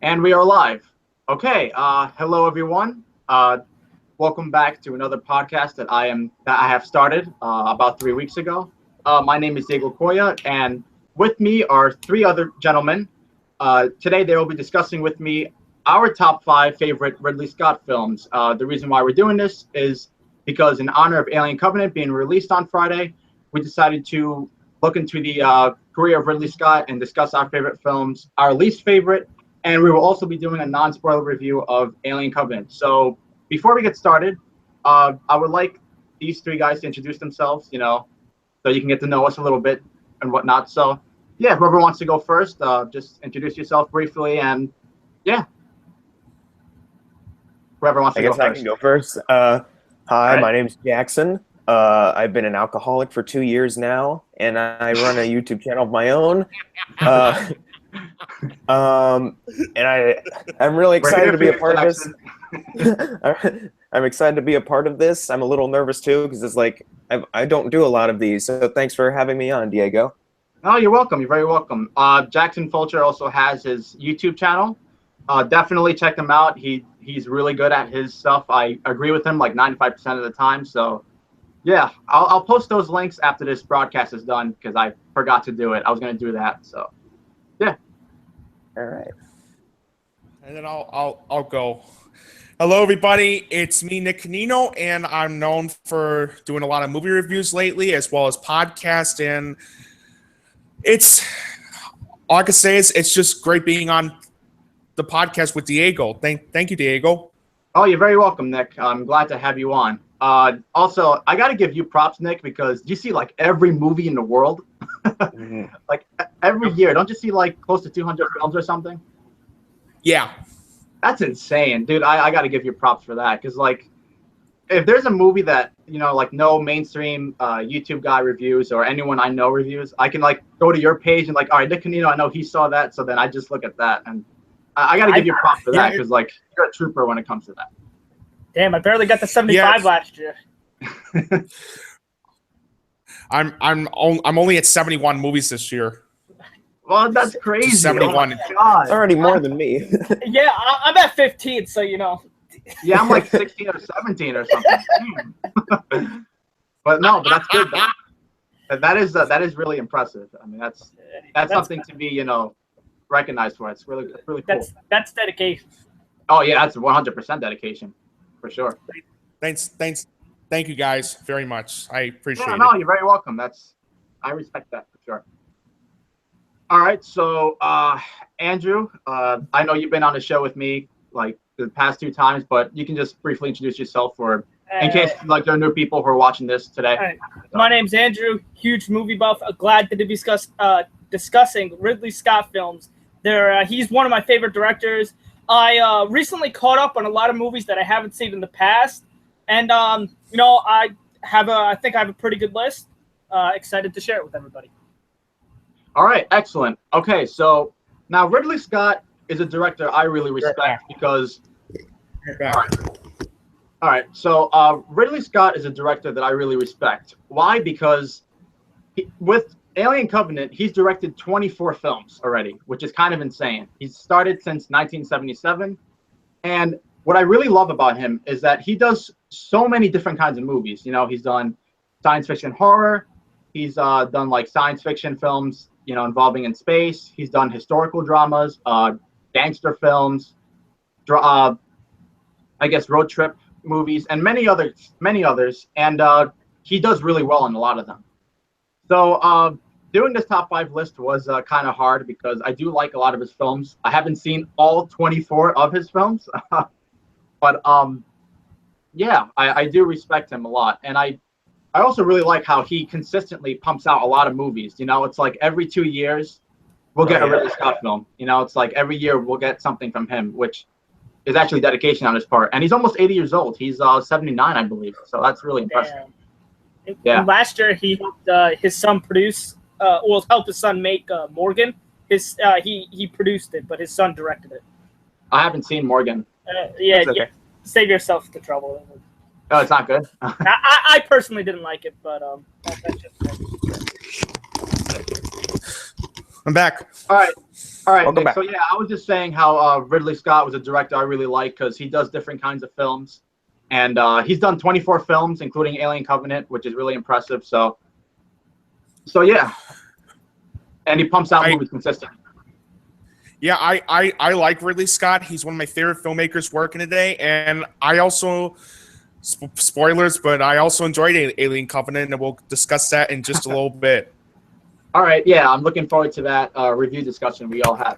And we are live. Okay. Hello, everyone. Welcome back to another podcast that I have started about 3 weeks ago. My name is Diego Koya, and with me are three other gentlemen. Today, they will be discussing with me our top 5 favorite Ridley Scott films. The reason why we're doing this is because, in honor of Alien Covenant being released on Friday, we decided to look into the career of Ridley Scott and discuss our favorite films, our least favorite, and we will also be doing a non-spoiler review of Alien Covenant. So before we get started, I would like these three guys to introduce themselves, so you can get to know us a little bit and whatnot. So, yeah, whoever wants to go first, just introduce yourself briefly, and yeah, whoever wants to go first. I guess I can go first. Hi, my name's Jackson. I've been an alcoholic for 2 years now, and I run a YouTube channel of my own. And I'm really excited to be a part of this. I'm excited to be a part of this. I'm a little nervous too because it's like I don't do a lot of these. So thanks for having me on, Diego. Oh, you're welcome. You're very welcome. Jackson Fulcher also has his YouTube channel. Definitely check him out. He's really good at his stuff. I agree with him like 95% of the time. So yeah, I'll post those links after this broadcast is done because I forgot to do it. I was going to do that. So yeah. All right. And then I'll go. Hello, everybody. It's me, Nick Canino, and I'm known for doing a lot of movie reviews lately, as well as podcasts. And all I can say is it's just great being on the podcast with Diego. Thank you, Diego. Oh, you're very welcome, Nick. I'm glad to have you on. Also, I got to give you props, Nick, because you see like every movie in the world, like every year. Don't you see like close to 200 films or something? Yeah. That's insane, dude. I got to give you props for that. Because like, if there's a movie that, like no mainstream YouTube guy reviews or anyone I know reviews, I can like go to your page and like, all right, Nick Canino, I know he saw that. So then I just look at that. And I got to give you props for that because like you're a trooper when it comes to that. Damn, I barely got the 75 last year. I'm only at 71 movies this year. Well, that's crazy. 71. Oh God. It's already more than me. Yeah, I'm at 15, so Yeah, I'm like 16 or 17 or something. But that's good. That is really impressive. I mean, that's something to be recognized for. It's really cool. That's dedication. Oh yeah, that's 100% dedication. For sure. Thanks. Thank you guys very much. I appreciate it. No, you're very welcome. I respect that for sure. All right, so Andrew, I know you've been on the show with me like the past 2 times, but you can just briefly introduce yourself in case like there are new people who are watching this today. Right. My name's Andrew, huge movie buff. Glad to be discussing Ridley Scott films. He's one of my favorite directors. I recently caught up on a lot of movies that I haven't seen in the past, and I think I have a pretty good list. Excited to share it with everybody. All right, excellent. Okay, so now Ridley Scott is a director I really respect because. All right. So Ridley Scott is a director that I really respect. Why? Because with Alien Covenant, he's directed 24 films already, which is kind of insane. He's started since 1977. And what I really love about him is that he does so many different kinds of movies. He's done science fiction horror. He's done like science fiction films, involving in space. He's done historical dramas, gangster films, I guess road trip movies, and many others. And he does really well in a lot of them. So doing this top 5 list was kind of hard because I do like a lot of his films. I haven't seen all 24 of his films, but yeah, I do respect him a lot. And I also really like how he consistently pumps out a lot of movies. It's like every 2 years we'll get a Ridley Scott film. It's like every year we'll get something from him, which is actually dedication on his part. And he's almost 80 years old. He's 79, I believe. So that's really impressive. Yeah. And last year he helped his son produce. Helped his son make Morgan. He produced it, but his son directed it. I haven't seen Morgan. Yeah, save yourself the trouble. Oh, it's not good. I personally didn't like it, but that's just me. I'm back. All right. Welcome Nick. back. So yeah, I was just saying how Ridley Scott was a director I really like because he does different kinds of films, and he's done 24 films, including Alien Covenant, which is really impressive. So yeah, and he pumps out movies consistently. Yeah, I like Ridley Scott. He's one of my favorite filmmakers working today, and I also spoilers, but I also enjoyed Alien Covenant, and we'll discuss that in just a little bit. All right, yeah, I'm looking forward to that review discussion we all had.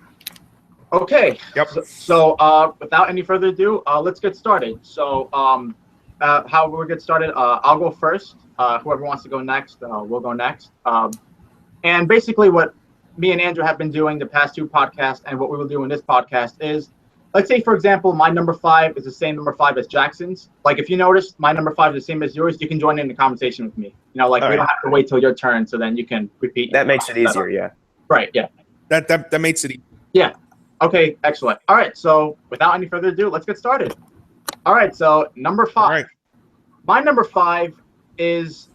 Okay. Yep. So without any further ado, let's get started. So how we'll get started, I'll go first. Whoever wants to go next, we'll go next. And basically what me and Andrew have been doing the past 2 podcasts and what we will do in this podcast is, let's say, for example, my number 5 is the same number 5 as Jackson's. Like, if you notice, my number 5 is the same as yours, you can join in the conversation with me. You know, like, we don't have to wait till your turn, so then you can repeat. That makes it easier, yeah. Right, yeah. That makes it easy. Yeah. Okay, excellent. All right, so without any further ado, let's get started. All right, so number 5. Right. My number 5 is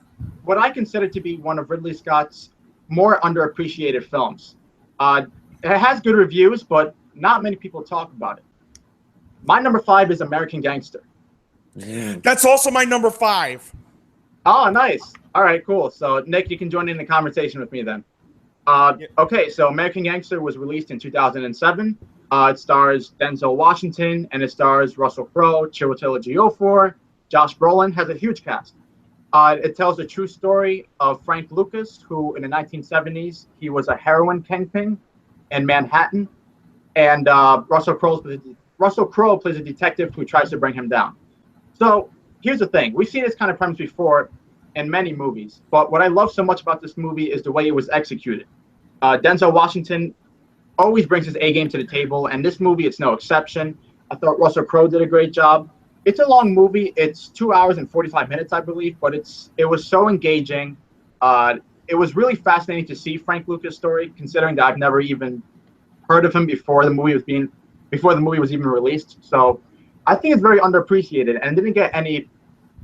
what I consider to be one of Ridley Scott's more underappreciated films. It has good reviews, but not many people talk about it. My number 5 is American Gangster. That's also my number 5. Oh, nice. All right, cool. So, Nick, you can join in the conversation with me then. Okay, so American Gangster was released in 2007. It stars Denzel Washington, and it stars Russell Crowe, Chiwetel Ejiofor. Josh Brolin has a huge cast. It tells the true story of Frank Lucas, who in the 1970s, he was a heroin kingpin in Manhattan. And Russell Crowe plays a detective who tries to bring him down. So here's the thing. We've seen this kind of premise before in many movies. But what I love so much about this movie is the way it was executed. Denzel Washington always brings his A game to the table. And this movie, it's no exception. I thought Russell Crowe did a great job. It's a long movie. It's 2 hours and 45 minutes, I believe, but it was so engaging. It was really fascinating to see Frank Lucas' story, considering that I've never even heard of him before the movie was even released. So I think it's very underappreciated, and it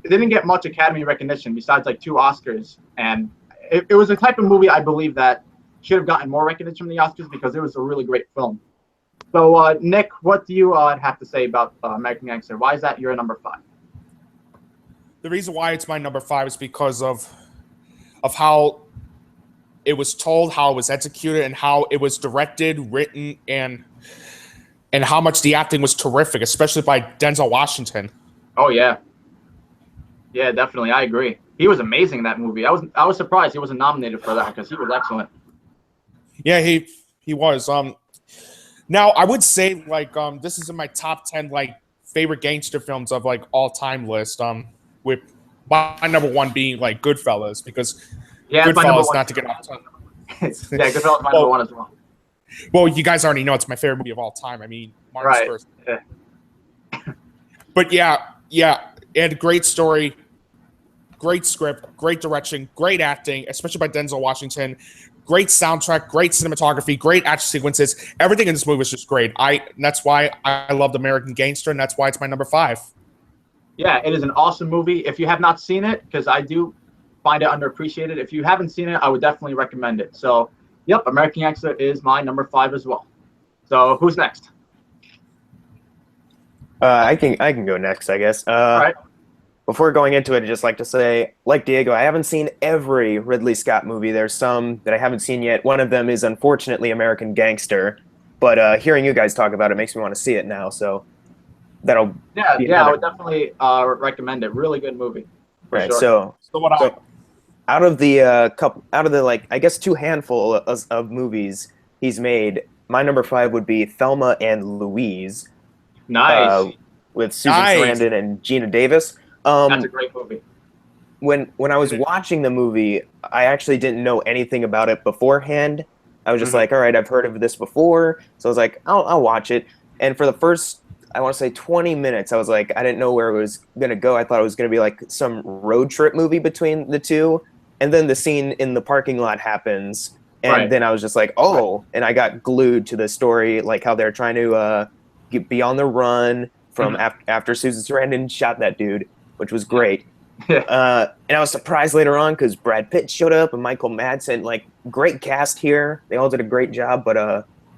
didn't get much Academy recognition besides like 2 Oscars. And it was a type of movie I believe that should have gotten more recognition from the Oscars because it was a really great film. So, Nick, what do you have to say about American Gangster? Why is that your number 5? The reason why it's my number 5 is because of how it was told, how it was executed, and how it was directed, written, and how much the acting was terrific, especially by Denzel Washington. Oh yeah, yeah, definitely, I agree. He was amazing in that movie. I was surprised he wasn't nominated for that because he was excellent. Yeah, he was. Now, I would say, like, this is in my top 10, like, favorite gangster films of, like, all-time list, with my number 1 being, like, Goodfellas, because Goodfellas, not to get off topic. Yeah, Goodfellas is my number 1 as well. Well, you guys already know it's my favorite movie of all time. I mean, Martin's first. Yeah. But, yeah, and great story, great script, great direction, great acting, especially by Denzel Washington. Great soundtrack, great cinematography, great action sequences. Everything in this movie was just great. That's why I loved American Gangster, and that's why it's my number 5. Yeah, it is an awesome movie. If you have not seen it, because I do find it underappreciated, if you haven't seen it, I would definitely recommend it. So, yep, American Gangster is my number 5 as well. So, who's next? I can go next, I guess. All right. Before going into it, I'd just like to say, like Diego, I haven't seen every Ridley Scott movie. There's some that I haven't seen yet. One of them is, unfortunately, American Gangster. But hearing you guys talk about it makes me want to see it now. So that'll I would definitely recommend it. Really good movie. Right. Sure. So out of the like, I guess 2 handful of movies he's made, my number 5 would be Thelma and Louise. Nice. With Susan Sarandon and Gina Davis. That's a great movie. When I was watching the movie, I actually didn't know anything about it beforehand. I was just like, all right, I've heard of this before. So I was like, I'll watch it. And for the first, I want to say 20 minutes, I was like, I didn't know where it was going to go. I thought it was going to be like some road trip movie between the two. And then the scene in the parking lot happens. And then I was just like, and I got glued to the story, like how they're trying to be on the run from after Susan Sarandon shot that dude, which was great. And I was surprised later on because Brad Pitt showed up and Michael Madsen. Like, great cast here. They all did a great job. But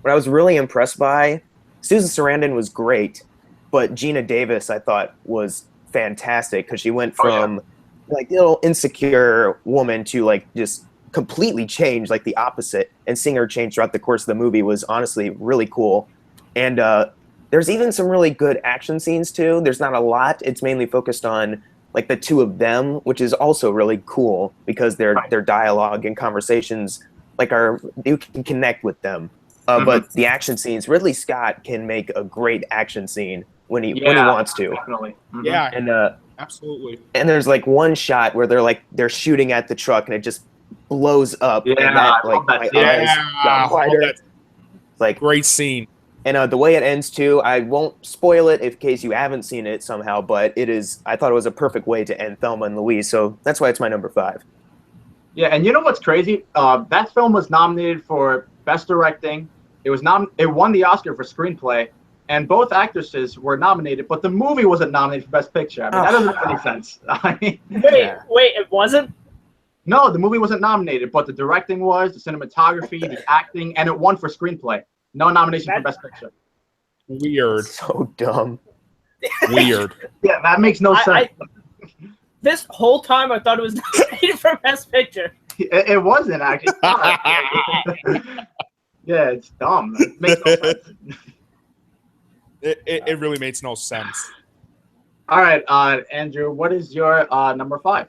what I was really impressed by, Susan Sarandon was great, but Gina Davis I thought was fantastic because she went from like the little insecure woman to like just completely change, like the opposite. And seeing her change throughout the course of the movie was honestly really cool. And there's even some really good action scenes too. There's not a lot. It's mainly focused on like the two of them, which is also really cool because their dialogue and conversations like you can connect with them. But the action scenes, Ridley Scott can make a great action scene when he wants to. Definitely. Yeah, and absolutely. And there's like one shot where they're shooting at the truck and it just blows up. Yeah, and that, like, my eyes got wider. Like, great scene. And the way it ends too, I won't spoil it in case you haven't seen it somehow, but I thought it was a perfect way to end Thelma and Louise, so that's why it's my number 5. Yeah, and you know what's crazy? That film was nominated for Best Directing. It won the Oscar for Screenplay, and both actresses were nominated, but the movie wasn't nominated for Best Picture. I mean, that doesn't make any sense. Wait, it wasn't? No, the movie wasn't nominated, but the directing was, the cinematography, the acting, and it won for Screenplay. No nomination for Best Picture. Weird. So dumb. Weird. Yeah, that makes no sense. This whole time I thought it was nominated for Best Picture. It wasn't, actually. Yeah, it's dumb. It makes no sense. It really makes no sense. All right, Andrew, what is your number 5?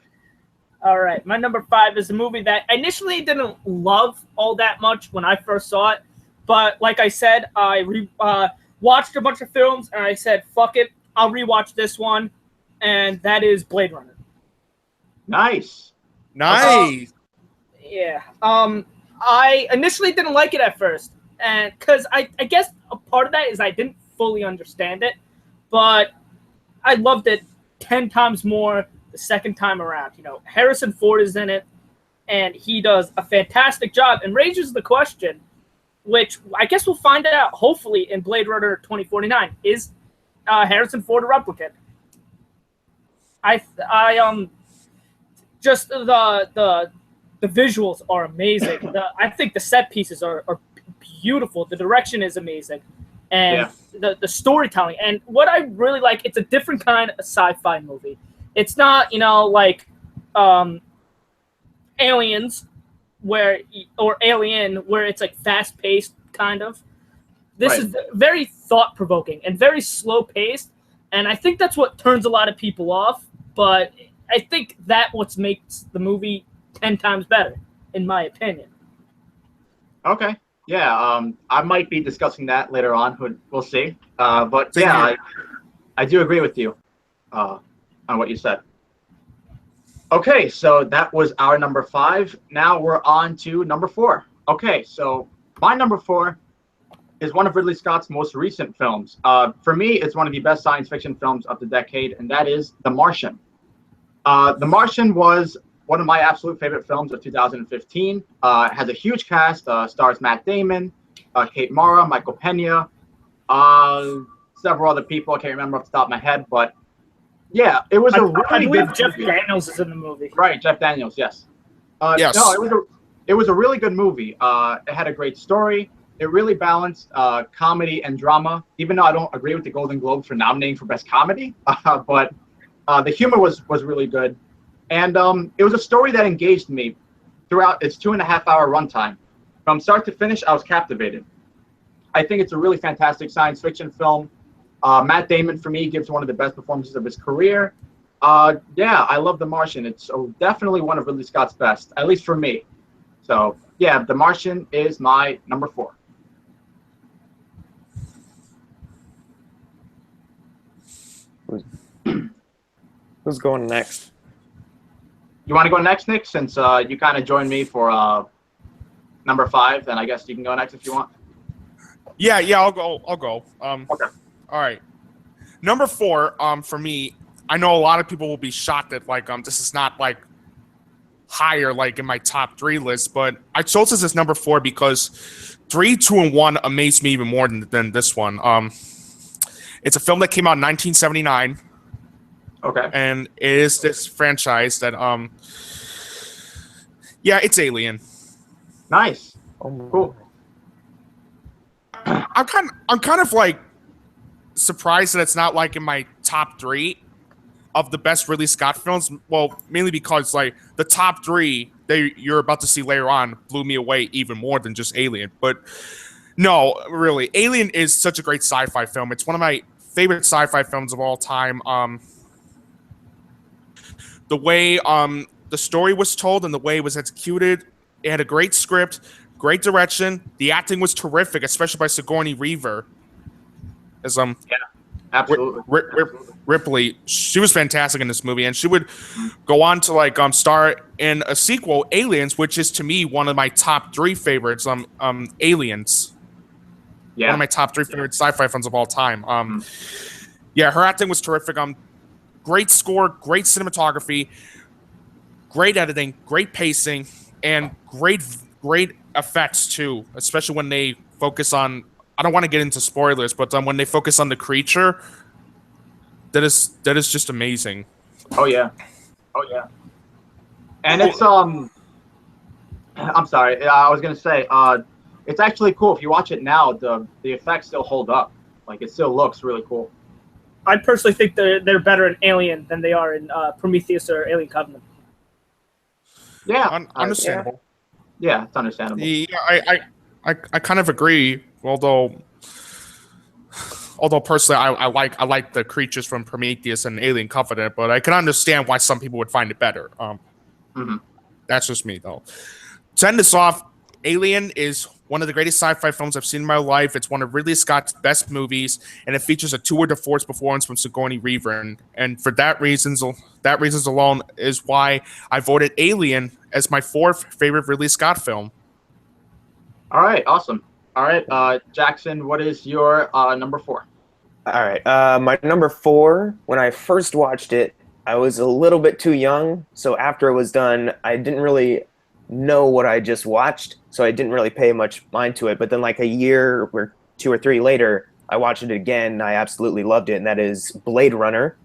All right, my number 5 is a movie that I initially didn't love all that much when I first saw it. But like I said, I watched a bunch of films, and I said, fuck it, I'll rewatch this one, and that is Blade Runner. Nice. Yeah. I initially didn't like it at first, and because I guess a part of that is I didn't fully understand it, but I loved it 10 times more the second time around. You know, Harrison Ford is in it, and he does a fantastic job and raises the question, which I guess we'll find out hopefully in Blade Runner 2049. Is Harrison Ford a replicant? Just the visuals are amazing. I think the set pieces are beautiful. The direction is amazing, and the storytelling. And what I really like, it's a different kind of sci-fi movie. It's not like Aliens, or Alien, where it's like fast-paced kind of. This is very thought-provoking and very slow-paced, and I think that's what turns a lot of people off. But I think that what makes the movie 10 times better, in my opinion. Okay. Yeah. I might be discussing that later on. We'll see. But yeah, I do agree with you on what you said. Okay, so that was our number 5. Now we're on to number 4. Okay, so my number 4 is one of Ridley Scott's most recent films. For me, it's one of the best science fiction films of the decade, and that is The Martian. The Martian was one of my absolute favorite films of 2015. It has a huge cast, stars Matt Damon, Kate Mara, Michael Pena, several other people. I can't remember off the top of my head, but yeah, it was a really good Jeff Daniels is in the movie. Right, Jeff Daniels, yes. Yes. No, it was a really good movie. It had a great story. It really balanced comedy and drama, even though I don't agree with the Golden Globes for nominating for Best Comedy, but the humor was really good. And it was a story that engaged me throughout its 2.5-hour runtime. From start to finish, I was captivated. I think it's a really fantastic science fiction film. Matt Damon, for me, gives one of the best performances of his career. Yeah, I love The Martian. It's definitely one of Ridley Scott's best, at least for me. So, yeah, The Martian is my number 4. Who's going next? You want to go next, Nick? Since you kind of joined me for number 5, then I guess you can go next if you want. Yeah, I'll go. Okay. All right. Number 4, for me, I know a lot of people will be shocked that this is not higher in my top 3 list, but I chose this as number 4 because 3, 2, and 1 amazed me even more than this one. It's a film that came out in 1979. Okay. And it is this franchise that yeah, it's Alien. Nice. Oh, Cool. I'm kind of like surprised that it's not like in my top 3 of the best Ridley Scott films. Well, mainly because like the top 3 you're about to see later on blew me away even more than just Alien. But no, really, Alien is such a great sci-fi film. It's one of my favorite sci-fi films of all time. The way the story was told and the way it was executed, it had a great script, great direction. The acting was terrific, especially by Sigourney Weaver as Yeah, absolutely. Ripley. She was fantastic in this movie, and she would go on to like star in a sequel, Aliens, which is to me one of my top 3 favorites. Aliens. Yeah. One of my top 3 favorite sci-fi films of all time. Yeah, her acting was terrific. Great score, great cinematography, great editing, great pacing, and great effects too. Especially when they focus on. I don't want to get into spoilers, but when they focus on the creature, that is just amazing. Oh yeah. And it's I'm sorry. I was gonna say it's actually cool if you watch it now. The effects still hold up. Like it still looks really cool. I personally think they're better in Alien than they are in Prometheus or Alien Covenant. Yeah. Understandable. Yeah, it's understandable. Yeah, I kind of agree. Although personally, I like the creatures from Prometheus and Alien Covenant, but I can understand why some people would find it better. That's just me, though. To end this off, Alien is one of the greatest sci-fi films I've seen in my life. It's one of Ridley Scott's best movies, and it features a tour de force performance from Sigourney Weaver. And for that reasons alone is why I voted Alien as my 4th favorite Ridley Scott film. All right, awesome. All right, Jackson, what is your number 4? all right. My number 4, when I first watched it, I was a little bit too young. So after it was done, I didn't really know what I just watched. So I didn't really pay much mind to it. But then like a year or 2 or 3 later, I watched it again. And I absolutely loved it. And that is Blade Runner.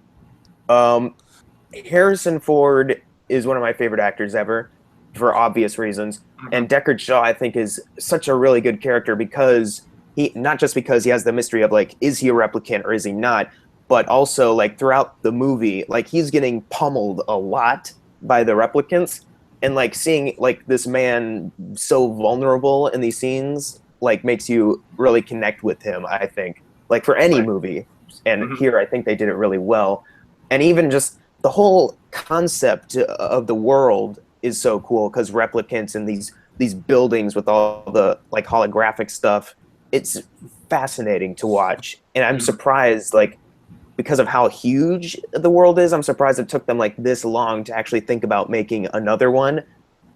Harrison Ford is one of my favorite actors ever for obvious reasons. And Deckard Shaw, I think, is such a really good character because not just because he has the mystery of like, is he a replicant or is he not? But also like throughout the movie, like he's getting pummeled a lot by the replicants. And like seeing like this man so vulnerable in these scenes like makes you really connect with him, I think, like for any movie. And here I think they did it really well. And even just the whole concept of the world is so cool because replicants and these buildings with all the like holographic stuff, it's fascinating to watch. And I'm surprised, like, because of how huge the world is, I'm surprised it took them like this long to actually think about making another one.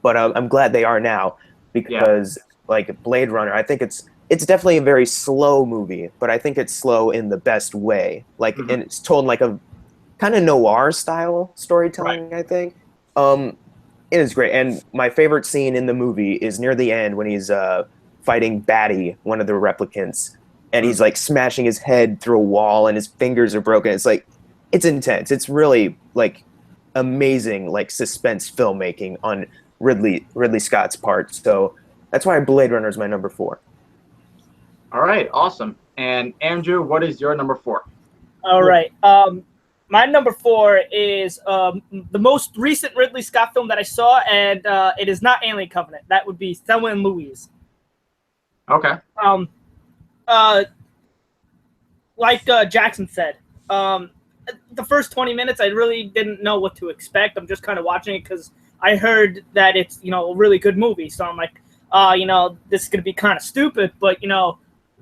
But I'm glad they are now because like Blade Runner, I think it's definitely a very slow movie, but I think it's slow in the best way. Like, and it's told like a kind of noir style storytelling, I think. It is great. And my favorite scene in the movie is near the end when he's fighting Batty, one of the replicants, and he's like smashing his head through a wall and his fingers are broken. It's like, it's intense. It's really like amazing, like suspense filmmaking on Ridley Scott's part. So that's why Blade Runner is my number 4. All right, awesome. And Andrew, what is your number 4? All right. My number 4 is the most recent Ridley Scott film that I saw, and it is not Alien Covenant. That would be Thelma and Louise. Okay. Like Jackson said, the first 20 minutes, I really didn't know what to expect. I'm just kind of watching it because I heard that it's, a really good movie. So I'm like, this is going to be kind of stupid. But,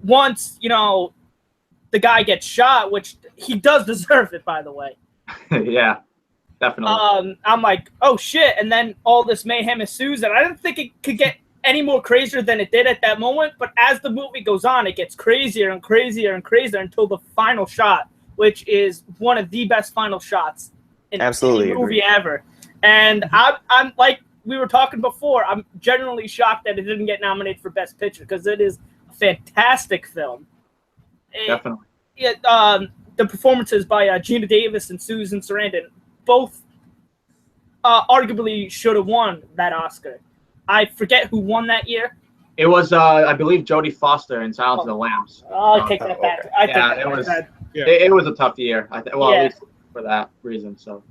once, the guy gets shot, which he does deserve it, by the way. Yeah, definitely. I'm like, oh, shit. And then all this mayhem ensues. And I didn't think it could get any more crazier than it did at that moment. But as the movie goes on, it gets crazier and crazier and crazier until the final shot, which is one of the best final shots in any movie ever. And I'm like we were talking before, I'm genuinely shocked that it didn't get nominated for Best Picture because it is a fantastic film. Definitely. the performances by Gina Davis and Susan Sarandon both arguably should have won that Oscar. I forget who won that year. It was, I believe, Jodie Foster in Silence of the Lambs. I'll take that back. It was a tough year. At least for that reason. So.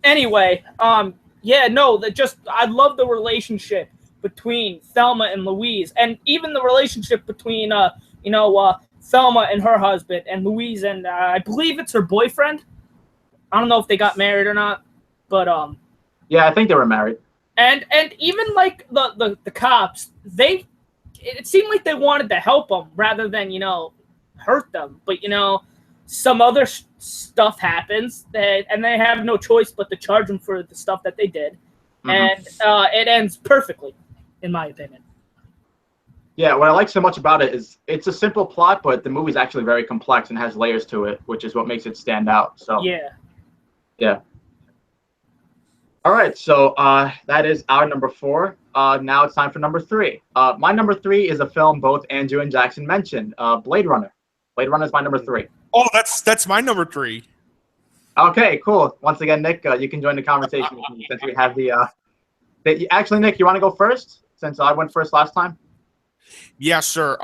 Anyway, I love the relationship between Thelma and Louise, and even the relationship between Thelma and her husband, and Louise and I believe it's her boyfriend. I don't know if they got married or not, but yeah, I think they were married. And even like the cops, it seemed like they wanted to help them rather than hurt them. But some other stuff happens and they have no choice but to charge them for the stuff that they did, and it ends perfectly, in my opinion. Yeah, what I like so much about it is it's a simple plot, but the movie's actually very complex and has layers to it, which is what makes it stand out. So yeah. All right, so that is our number 4. Now it's time for number 3. My number 3 is a film both Andrew and Jackson mentioned, Blade Runner. Blade Runner is my number 3. Oh, that's my number 3. Okay, cool. Once again, Nick, you can join the conversation with me since we have the actually, Nick, you want to go first since I went first last time? Yeah, sure.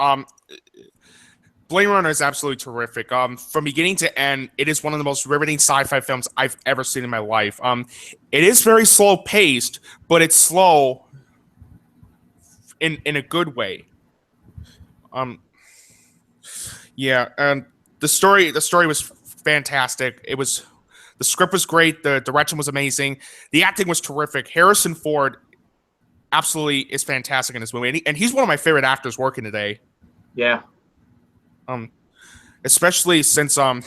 Blade Runner is absolutely terrific. From beginning to end, it is one of the most riveting sci-fi films I've ever seen in my life. It is very slow paced, but it's slow in a good way. Yeah, and the story was fantastic. The script was great. The direction was amazing. The acting was terrific. Harrison Ford absolutely is fantastic in this movie, and he's one of my favorite actors working today. Yeah. Especially since he's going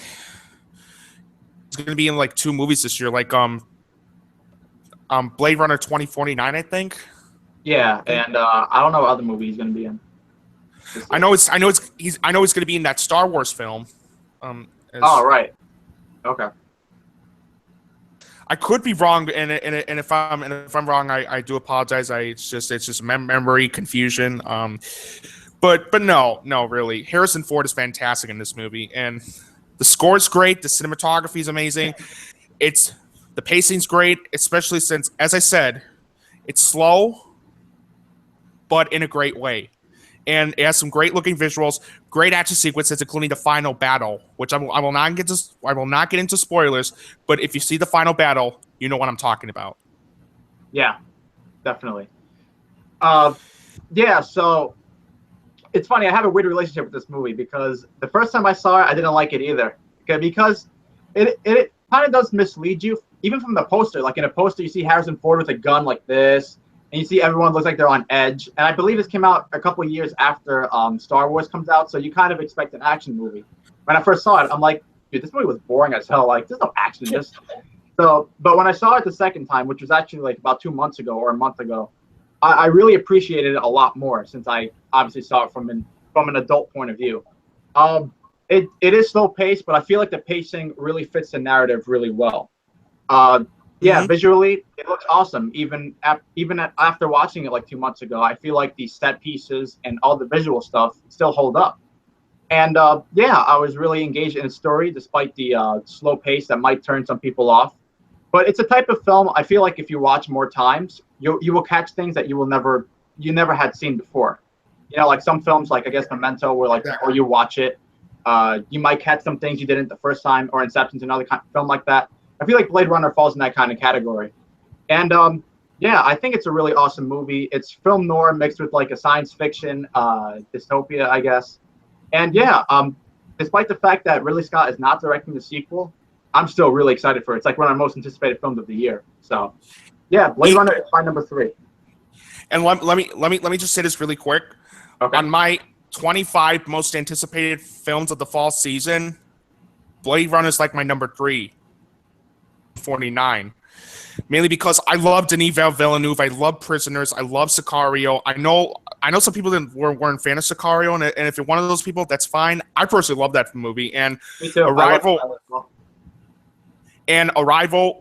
to be in like 2 movies this year, like Blade Runner 2049, I think. Yeah, and I don't know what other movie he's going to be in. I know he's going to be in that Star Wars film. Right. Okay. I could be wrong, and if I'm wrong, I do apologize. It's just memory confusion. But no, really, Harrison Ford is fantastic in this movie, and the score is great. The cinematography is amazing. The pacing's great, especially since, as I said, it's slow, but in a great way. And it has some great looking visuals, great action sequences, including the final battle, which I will not get into spoilers. But if you see the final battle, you know what I'm talking about. Yeah, definitely. So it's funny. I have a weird relationship with this movie because the first time I saw it, I didn't like it either. Okay, because it kind of does mislead you, even from the poster. Like in a poster, you see Harrison Ford with a gun like this. And you see everyone looks like they're on edge. And I believe this came out a couple of years after Star Wars comes out, so you kind of expect an action movie. When I first saw it, I'm like, dude, this movie was boring as hell. Like, there's no action in this. But when I saw it the second time, which was actually like about 2 months ago or a month ago, I really appreciated it a lot more since I obviously saw it from an adult point of view. It is slow paced, but I feel like the pacing really fits the narrative really well. Visually, it looks awesome. Even after watching it like 2 months ago, I feel like the set pieces and all the visual stuff still hold up. And I was really engaged in the story despite the slow pace that might turn some people off. But it's a type of film I feel like if you watch more times, you will catch things that you never had seen before. Like some films, like I guess Memento, where or you watch it, you might catch some things you didn't the first time, or Inception's another film like that. I feel like Blade Runner falls in that kind of category. And I think it's a really awesome movie. It's film noir mixed with like a science fiction dystopia, I guess. And despite the fact that Ridley Scott is not directing the sequel, I'm still really excited for it. It's like one of my most anticipated films of the year. So Blade Runner is my number 3. And let me just say this really quick. Okay. On my 25 most anticipated films of the fall season, Blade Runner is like my number 3. 49, mainly because I love Denis Villeneuve. I love Prisoners. I love Sicario. I know some people that weren't fan of Sicario, and if you're one of those people, that's fine. I personally love that movie. And Me too. Arrival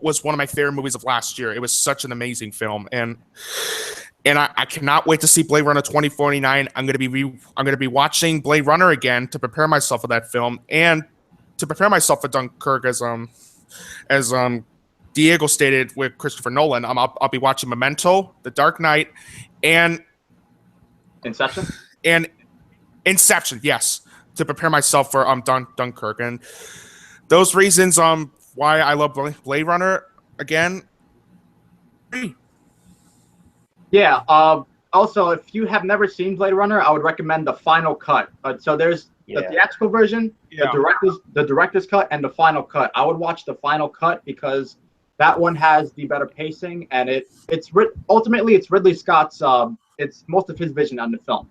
was one of my favorite movies of last year. It was such an amazing film, and and I cannot wait to see Blade Runner 2049. I'm gonna be watching Blade Runner again to prepare myself for that film and to prepare myself for Dunkirk as Diego stated with Christopher Nolan. I'll be watching Memento, The Dark Knight, and Inception. And Inception, yes, to prepare myself for Dunkirk, and those reasons why I love Blade Runner again. Yeah. Also, if you have never seen Blade Runner, I would recommend the final cut. So there's the theatrical version, the director's cut, and the final cut. I would watch the final cut because that one has the better pacing, and ultimately it's Ridley Scott's. It's most of his vision on the film.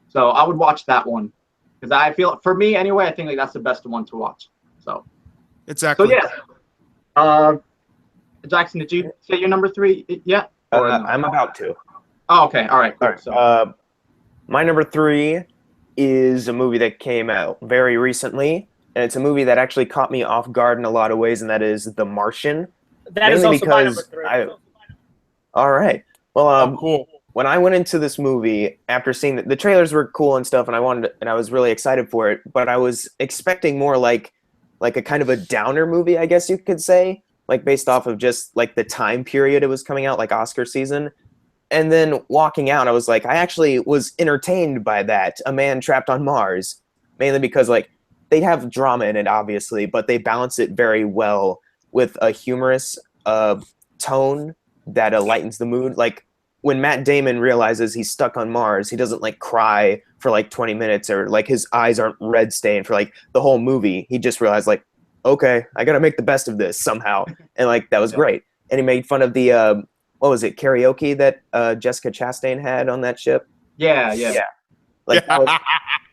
So I would watch that one because I feel, for me anyway, I think like that's the best one to watch. So exactly. So yeah. Jackson, did you say your number 3 yet? I'm about to. Oh, okay. All right. Cool. All right. So, my number 3 is a movie that came out very recently, and it's a movie that actually caught me off guard in a lot of ways, and that is The Martian. That is also my number 3. All right. Well, cool. When I went into this movie after seeing the trailers were cool and stuff, and I was really excited for it, but I was expecting more like a kind of a downer movie, I guess you could say, like based off of just like the time period it was coming out, like Oscar season. And then walking out, I was like, I actually was entertained by that. A Man Trapped on Mars, mainly because like they have drama in it, obviously, but they balance it very well with a humorous tone that lightens the mood. Like when Matt Damon realizes he's stuck on Mars, he doesn't like cry for like 20 minutes or like his eyes aren't red stained for like the whole movie. He just realized like, okay, I got to make the best of this somehow. And like, that was great. And he made fun of the, what was it, karaoke that Jessica Chastain had on that ship? Yeah. Like,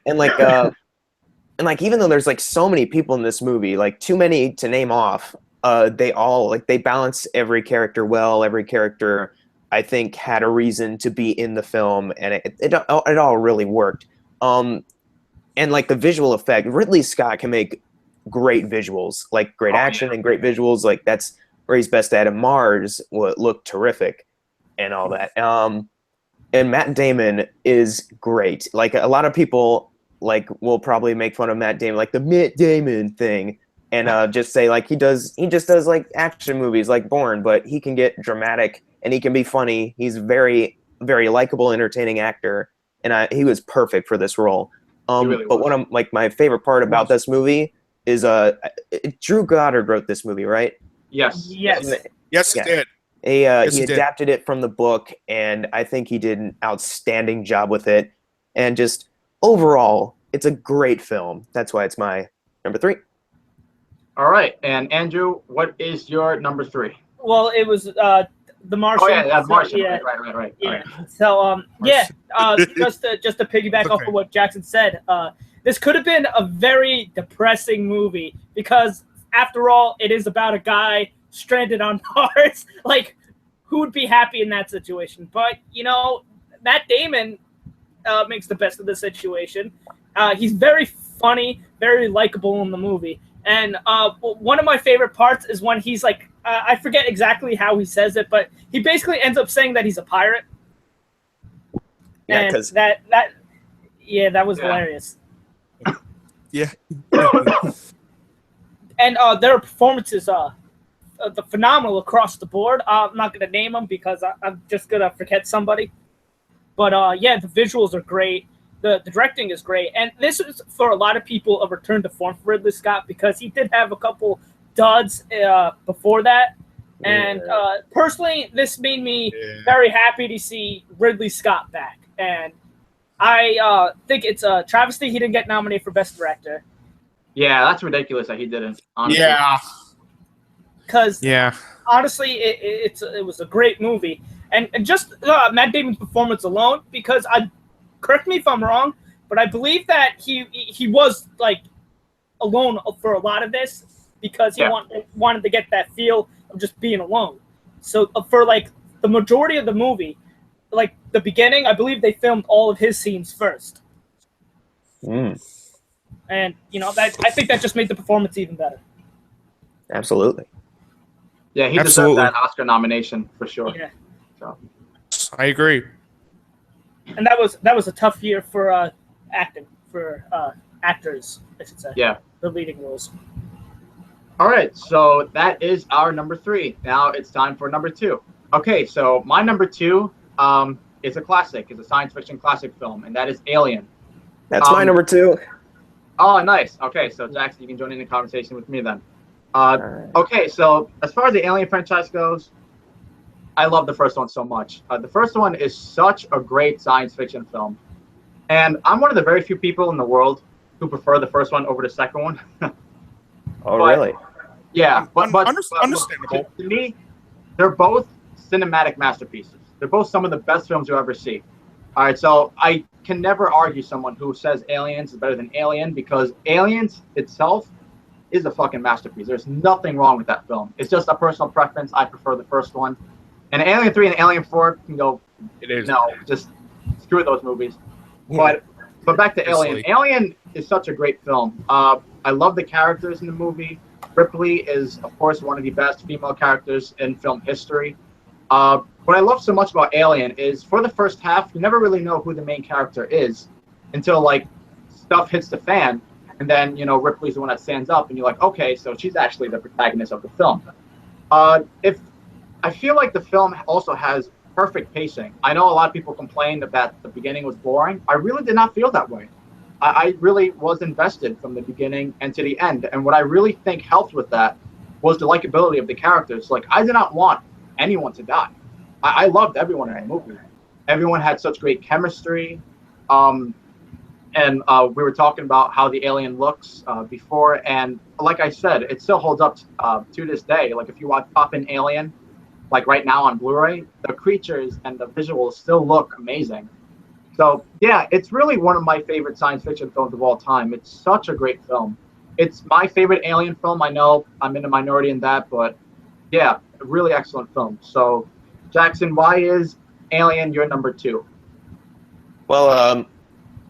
and like, even though there's like so many people in this movie, like too many to name off, they all like they balance every character well. Every character, I think, had a reason to be in the film, and it all really worked. And like the visual effect, Ridley Scott can make great visuals, like great action and great visuals. Like that's where he's best at. And Mars looked terrific, and all that. And Matt Damon is great. Like a lot of people like will probably make fun of Matt Damon, like the Matt Damon thing, and just say like he just does like action movies like Bourne, but he can get dramatic and he can be funny. He's very, very likable, entertaining actor, and he was perfect for this role. Really but one of like my favorite part about this movie is Drew Goddard wrote this movie, right? Yes, he did. He adapted it from the book, and I think he did an outstanding job with it. And just overall, it's a great film. That's why it's my number 3. All right, and Andrew, what is your number 3? Well, it was The Martian. Oh yeah, that's Martian. Yeah. Right. Yeah. Right. So just to piggyback off of what Jackson said, this could have been a very depressing movie because after all, it is about a guy stranded on Mars. Like, who would be happy in that situation? But you know, Matt Damon makes the best of the situation. He's very funny, very likable in the movie. And one of my favorite parts is when he's like, I forget exactly how he says it, but he basically ends up saying that he's a pirate. Yeah, and because that was hilarious. Yeah. And their performances are phenomenal across the board. I'm not going to name them because I'm just going to forget somebody. But the visuals are great. The directing is great. And this is, for a lot of people, a return to form for Ridley Scott because he did have a couple duds before that. And personally, this made me very happy to see Ridley Scott back. And I think it's a travesty he didn't get nominated for Best Director. Yeah, that's ridiculous that he didn't. Honestly. Yeah. Because honestly, it was a great movie. And just Matt Damon's performance alone, because correct me if I'm wrong, but I believe that he was like alone for a lot of this because he wanted to get that feel of just being alone. So for like the majority of the movie, like the beginning, I believe they filmed all of his scenes first. And I think that just made the performance even better. Absolutely. Yeah, he deserved that Oscar nomination for sure. Yeah. So. I agree. And that was a tough year for acting, for actors, I should say. Yeah. The leading roles. All right, so that is our number 3. Now it's time for number 2. Okay, so my number 2 is a classic. It's a science fiction classic film, and that is Alien. That's my number 2. Oh, nice. Okay, so Jackson, you can join in the conversation with me then. Right. Okay, so as far as the Alien franchise goes, I love the first one so much. The first one is such a great science fiction film. And I'm one of the very few people in the world who prefer the first one over the second one. Oh, really? Yeah, but Understandable. To me, they're both cinematic masterpieces. They're both some of the best films you'll ever see. All right, so I can never argue someone who says Aliens is better than Alien, because Aliens itself is a fucking masterpiece. There's nothing wrong with that film. It's just a personal preference. I prefer the first one. And Alien 3 and Alien 4 can go, It is. no, just screw those movies. But back to Alien. Honestly. Alien is such a great film. I love the characters in the movie. Ripley is, of course, one of the best female characters in film history. What I love so much about Alien is, for the first half, you never really know who the main character is until, like, stuff hits the fan, and then, you know, Ripley's the one that stands up, and you're like, okay, so she's actually the protagonist of the film. I feel like the film also has perfect pacing. I know a lot of people complained that the beginning was boring. I really did not feel that way. I really was invested from the beginning and to the end. And what I really think helped with that was the likability of the characters. Like, I did not want anyone to die. I loved everyone in the movie. Everyone had such great chemistry. And we were talking about how the alien looks before. And like I said, it still holds up to this day. Like, if you watch Pop in Alien, like right now on Blu-ray, the creatures and the visuals still look amazing. So yeah, it's really one of my favorite science fiction films of all time. It's such a great film. It's my favorite Alien film. I know I'm in the minority in that, but yeah, a really excellent film. So Jackson, why is Alien your number 2? Well,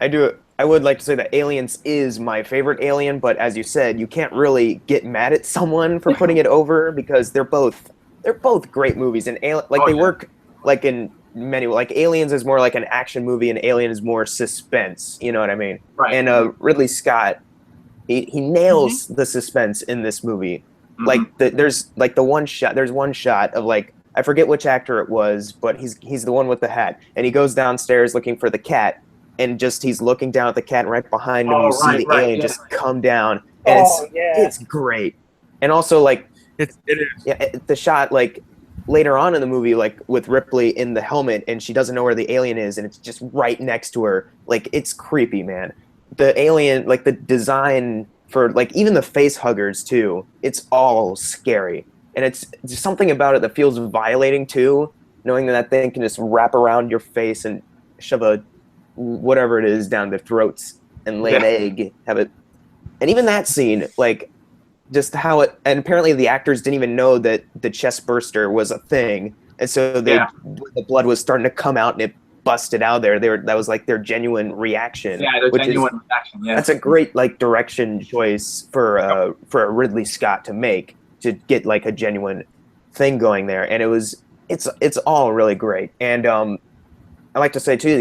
I would like to say that Aliens is my favorite Alien, but as you said, you can't really get mad at someone for putting it over, because they're both great movies, and they work like in many, like Aliens is more like an action movie, and Alien is more suspense. You know what I mean? Right. And Ridley Scott, he nails the suspense in this movie. Mm-hmm. Like there's one shot of, like, I forget which actor it was, but he's the one with the hat, and he goes downstairs looking for the cat, and just he's looking down at the cat, and right behind him you see the alien just come down, and it's great. And also, like, It is. yeah, the shot, like, later on in the movie, like, with Ripley in the helmet, and she doesn't know where the alien is, and it's just right next to her. Like, it's creepy, man. The alien, like, the design for, like, even the face huggers, too, it's all scary. And it's just something about it that feels violating, too, knowing that thing can just wrap around your face and shove a whatever it is down their throats and lay an egg, have it. And even that scene, like, just how it, and apparently the actors didn't even know that the chest burster was a thing, and so the blood was starting to come out and it busted out there. That was like their genuine reaction. Yeah, their genuine reaction. Yeah, that's a great, like, direction choice for a Ridley Scott to make, to get, like, a genuine thing going there. And it's all really great. And I like to say too,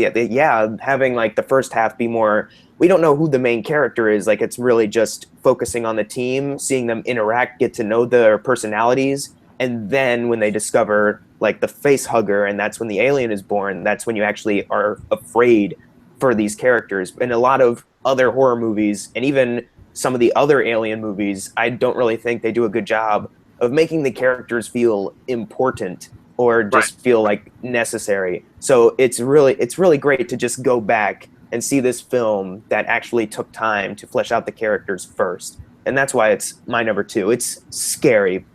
having, like, the first half be more, we don't know who the main character is. Like, it's really just focusing on the team, seeing them interact, get to know their personalities. And then when they discover, like, the face hugger, and that's when the alien is born, that's when you actually are afraid for these characters. In a lot of other horror movies, and even some of the other alien movies, I don't really think they do a good job of making the characters feel important or just feel like necessary. So it's really great to just go back and see this film that actually took time to flesh out the characters first. And that's why it's my number 2. It's scary.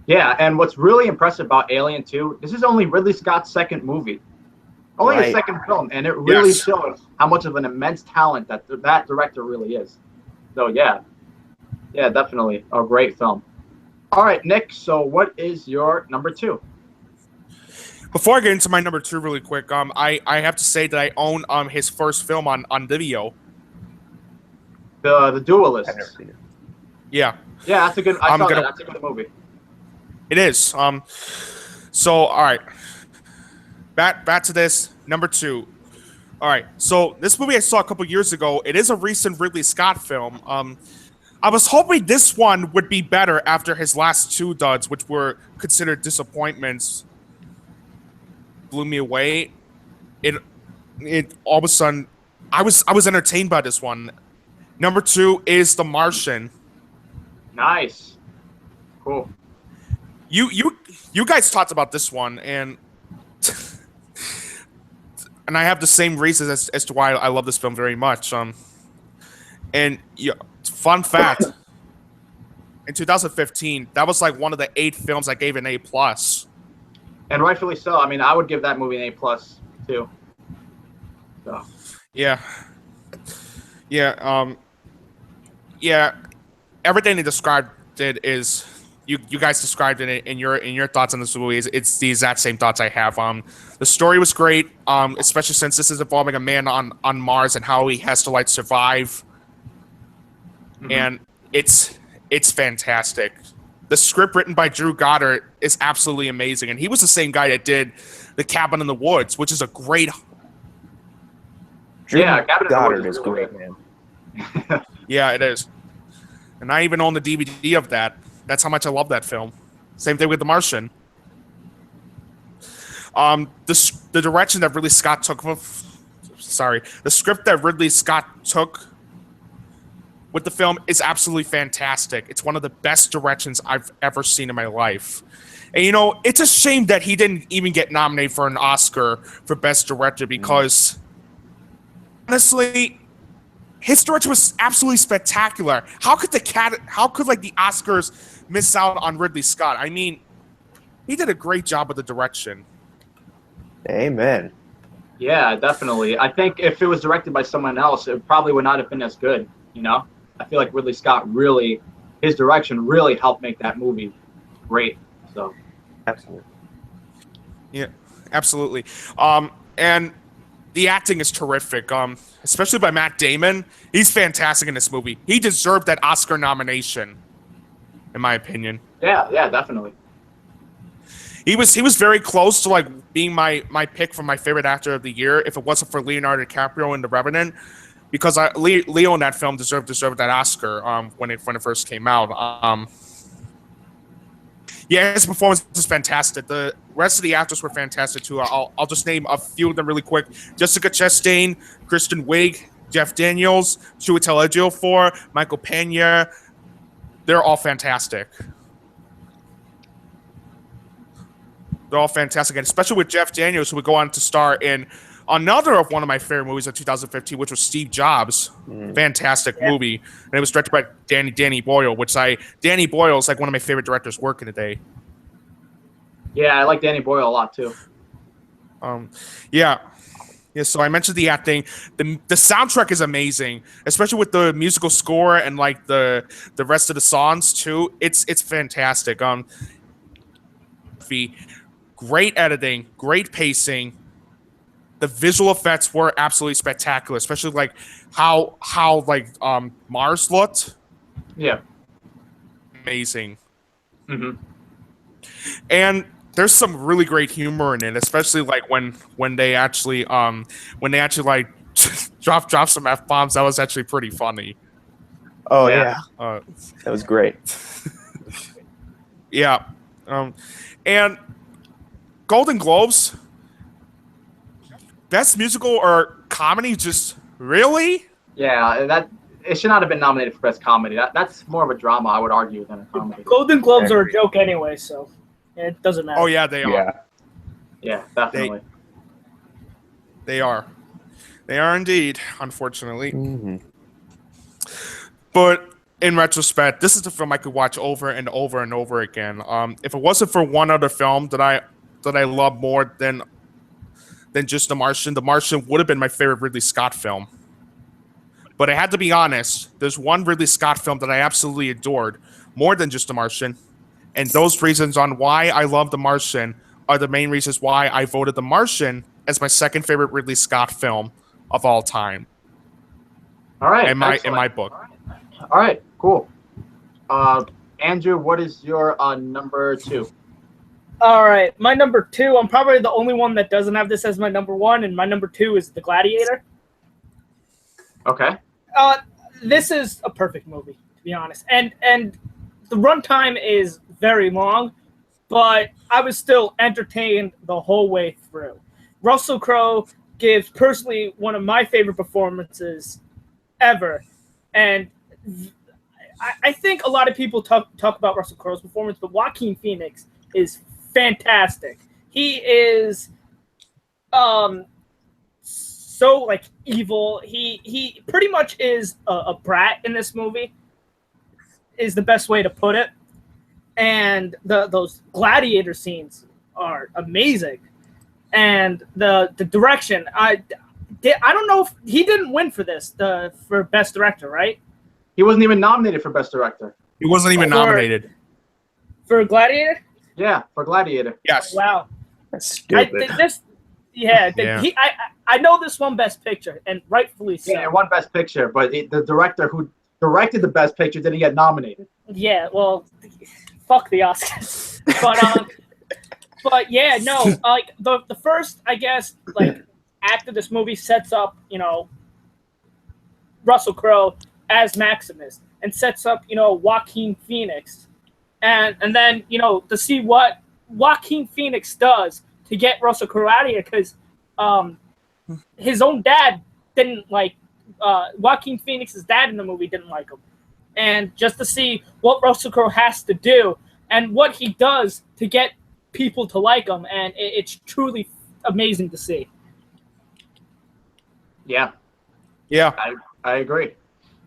Yeah, and what's really impressive about Alien 2, this is only Ridley Scott's second movie. Only his second film, and it really shows how much of an immense talent that director really is. So yeah, definitely a great film. All right, Nick, so what is your number 2? Before I get into my number 2 really quick, I have to say that I own his first film on video. The Duelist. I've never seen it. Yeah. Yeah, that's a good. That's a good movie. It is. So all right. Back to this. Number 2. All right. So this movie I saw a couple years ago. It is a recent Ridley Scott film. I was hoping this one would be better after his last 2 duds, which were considered disappointments. Blew me away. It all of a sudden, I was entertained by this one. Number 2 is The Martian. Nice. Cool. You guys talked about this one, and and I have the same reasons as to why I love this film very much. And fun fact, in 2015, that was like one of the 8 films I gave an A+. And rightfully so. I mean, I would give that movie an A+ too. So. Yeah. Everything they described it is you guys described it in your thoughts on this movie. It's the exact same thoughts I have. The story was great, especially since this is involving a man on Mars and how he has to like survive. Mm-hmm. And it's fantastic. The script written by Drew Goddard is absolutely amazing, and he was the same guy that did The Cabin in the Woods, which is a great. Cabin Goddard is great, man. Yeah, it is. And I even own the DVD of that. That's how much I love that film. Same thing with The Martian. The direction that Ridley Scott took. The script that Ridley Scott took with the film is absolutely fantastic. It's one of the best directions I've ever seen in my life. And, it's a shame that he didn't even get nominated for an Oscar for Best Director because, honestly, his direction was absolutely spectacular. How could the Oscars miss out on Ridley Scott? I mean, he did a great job with the direction. Amen. Yeah, definitely. I think if it was directed by someone else, it probably would not have been as good, I feel like Ridley Scott his direction really helped make that movie great. So, absolutely. Yeah, absolutely. And the acting is terrific, especially by Matt Damon. He's fantastic in this movie. He deserved that Oscar nomination, in my opinion. Yeah, definitely. He was very close to like being my pick for my favorite actor of the year if it wasn't for Leonardo DiCaprio in The Revenant. Because Leo in that film deserved that Oscar when it first came out. His performance is fantastic. The rest of the actors were fantastic too. I'll just name a few of them really quick: Jessica Chastain, Kristen Wiig, Jeff Daniels, Chiwetel Ejiofor, Michael Pena. They're all fantastic. They're all fantastic, and especially with Jeff Daniels, who would go on to star in another of one of my favorite movies of 2015, which was Steve Jobs. Fantastic movie. And it was directed by Danny Boyle, Danny Boyle is like one of my favorite directors working today. Yeah, I like Danny Boyle a lot too. Yeah, so I mentioned the acting. The soundtrack is amazing, especially with the musical score and like the rest of the songs too. It's fantastic. Great editing, great pacing. The visual effects were absolutely spectacular, especially like how Mars looked. Yeah. Amazing. Mm-hmm. And there's some really great humor in it, especially like when they actually like drop some F-bombs. That was actually pretty funny. Oh yeah. That was great. Yeah. And Golden Globes, Best Musical or Comedy, just really? Yeah, it should not have been nominated for Best Comedy. That's more of a drama, I would argue, than a comedy. Golden Globes are a joke anyway, so it doesn't matter. Oh yeah, they are. Yeah, definitely. They are. They are indeed, unfortunately. Mm-hmm. But in retrospect, this is the film I could watch over and over and over again. If it wasn't for one other film that I love more than just The Martian would have been my favorite Ridley Scott film. But I had to be honest, there's one Ridley Scott film that I absolutely adored more than just The Martian. And those reasons on why I love The Martian are the main reasons why I voted The Martian as my second favorite Ridley Scott film of all time. All right. In my book. All right, cool. Andrew, what is your number 2? All right, my number 2. I'm probably the only one that doesn't have this as my number 1, and my number 2 is The Gladiator. Okay. This is a perfect movie, to be honest, and the runtime is very long, but I was still entertained the whole way through. Russell Crowe gives personally one of my favorite performances ever, and I think a lot of people talk about Russell Crowe's performance, but Joaquin Phoenix is fantastic. He is so like evil. He pretty much is a brat in this movie, is the best way to put it. And those gladiator scenes are amazing. And the direction, I don't know if he didn't win for this for best director, right? He wasn't even nominated for best director. He wasn't even nominated for Gladiator. Yeah, for Gladiator. Yes. Wow. That's stupid. I know this won best picture, and rightfully so. Yeah, it won best picture, but the director who directed the best picture didn't get nominated. Yeah, well, fuck the Oscars. But yeah, no, like the first, I guess, like act of this movie sets up, Russell Crowe as Maximus, and sets up, Joaquin Phoenix, and then to see what Joaquin Phoenix does to get Russell Crowe out of here, because his own dad didn't like Joaquin Phoenix's dad in the movie didn't like him, and just to see what Russell Crowe has to do and what he does to get people to like him, and it's truly amazing to see. Yeah, I agree.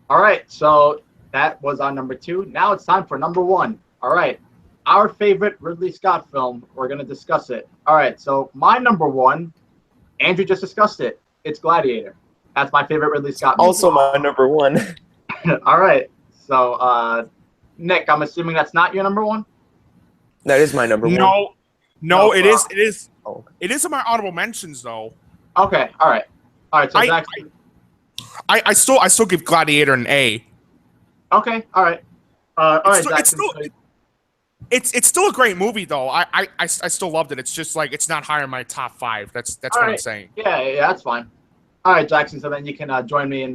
All right, so that was our number 2. Now it's time for number 1. All right, our favorite Ridley Scott film. We're going to discuss it. All right, so my number 1, Andrew just discussed it. It's Gladiator. That's my favorite Ridley Scott movie. Also my number 1. All right, so Nick, I'm assuming that's not your number 1? That is my number 1. No, it is. Oh. It is in my honorable mentions, though. Okay, all right. So Jackson. I still give Gladiator an A. Okay, all right. Jackson. It's still a great movie, though. I still loved it. It's just like it's not higher in my top 5. That's what I'm saying. Yeah, that's fine. All right, Jackson. So then you can join me in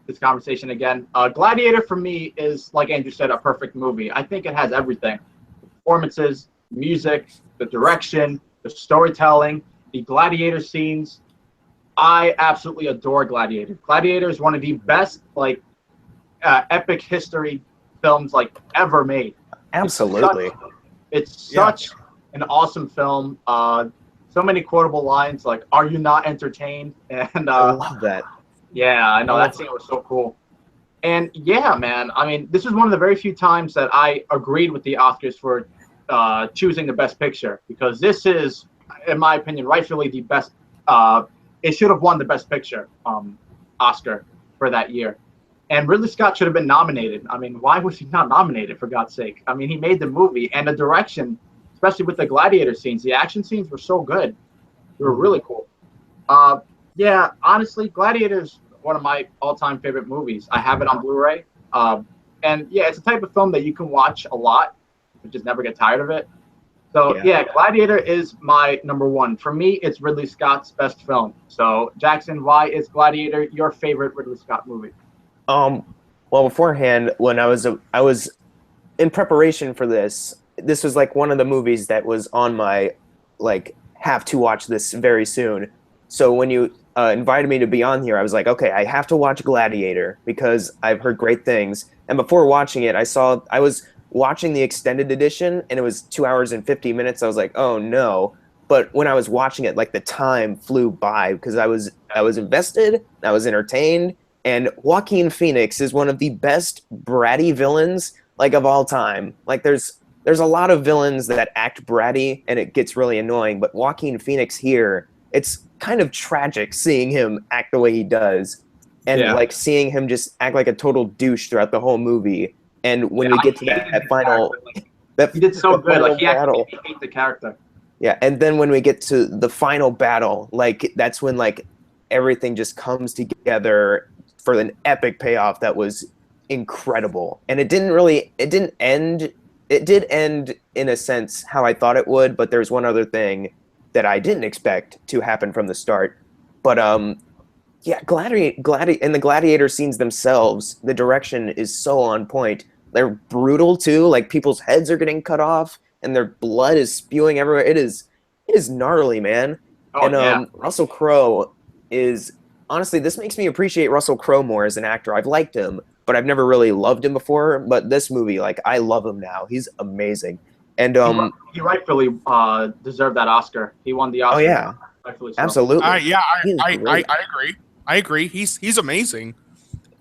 this conversation again. Gladiator for me is, like Andrew said, a perfect movie. I think it has everything: performances, music, the direction, the storytelling, the gladiator scenes. I absolutely adore Gladiator. Gladiator is one of the best epic history films ever made. Absolutely. It's such an awesome film. So many quotable lines like "Are you not entertained?" And I love that. Yeah, I know that scene was so cool. And yeah, man, I mean, this is one of the very few times that I agreed with the Oscars for choosing the best picture, because this is, in my opinion, rightfully the best. It should have won the best picture Oscar for that year. And Ridley Scott should have been nominated. I mean, why was he not nominated, for God's sake? I mean, he made the movie, and the direction, especially with the gladiator scenes, the action scenes were so good. They were really cool. Yeah, honestly, Gladiator is one of my all-time favorite movies. I have it on Blu-ray. And yeah, it's a type of film that you can watch a lot, but just never get tired of it. So yeah, Gladiator is my number 1. For me, it's Ridley Scott's best film. So Jackson, why is Gladiator your favorite Ridley Scott movie? Well, beforehand, when I was in preparation for this was like one of the movies that was on my have to watch this very soon. So when you invited me to be on here, I was like, okay, I have to watch Gladiator because I've heard great things. And before watching it, I was watching the extended edition, and it was 2 hours and 50 minutes. I was like, oh no. But when I was watching it, the time flew by because I was invested, I was entertained, and Joaquin Phoenix is one of the best bratty villains of all time. There's a lot of villains that act bratty and it gets really annoying, but Joaquin Phoenix here, it's kind of tragic seeing him act the way he does, and seeing him just act like a total douche throughout the whole movie. And when we get to that final, he did so good. He battle, actually hate the character. Yeah, and then when we get to the final battle, that's when everything just comes together for an epic payoff that was incredible. And it didn't end it did end in a sense how I thought it would, but there's one other thing that I didn't expect to happen from the start. But yeah, and the gladiator scenes themselves, the direction is so on point. They're brutal too. Like people's heads are getting cut off and their blood is spewing everywhere. It is gnarly, man. Oh, and yeah. Russell Crowe is honestly, this makes me appreciate Russell Crowe more as an actor. I've liked him, but I've never really loved him before. But this movie, like, I love him now. He's amazing. And he rightfully deserved that Oscar. He won the Oscar. Oh yeah, rightfully so. absolutely. I He's great. agree. I agree. He's amazing.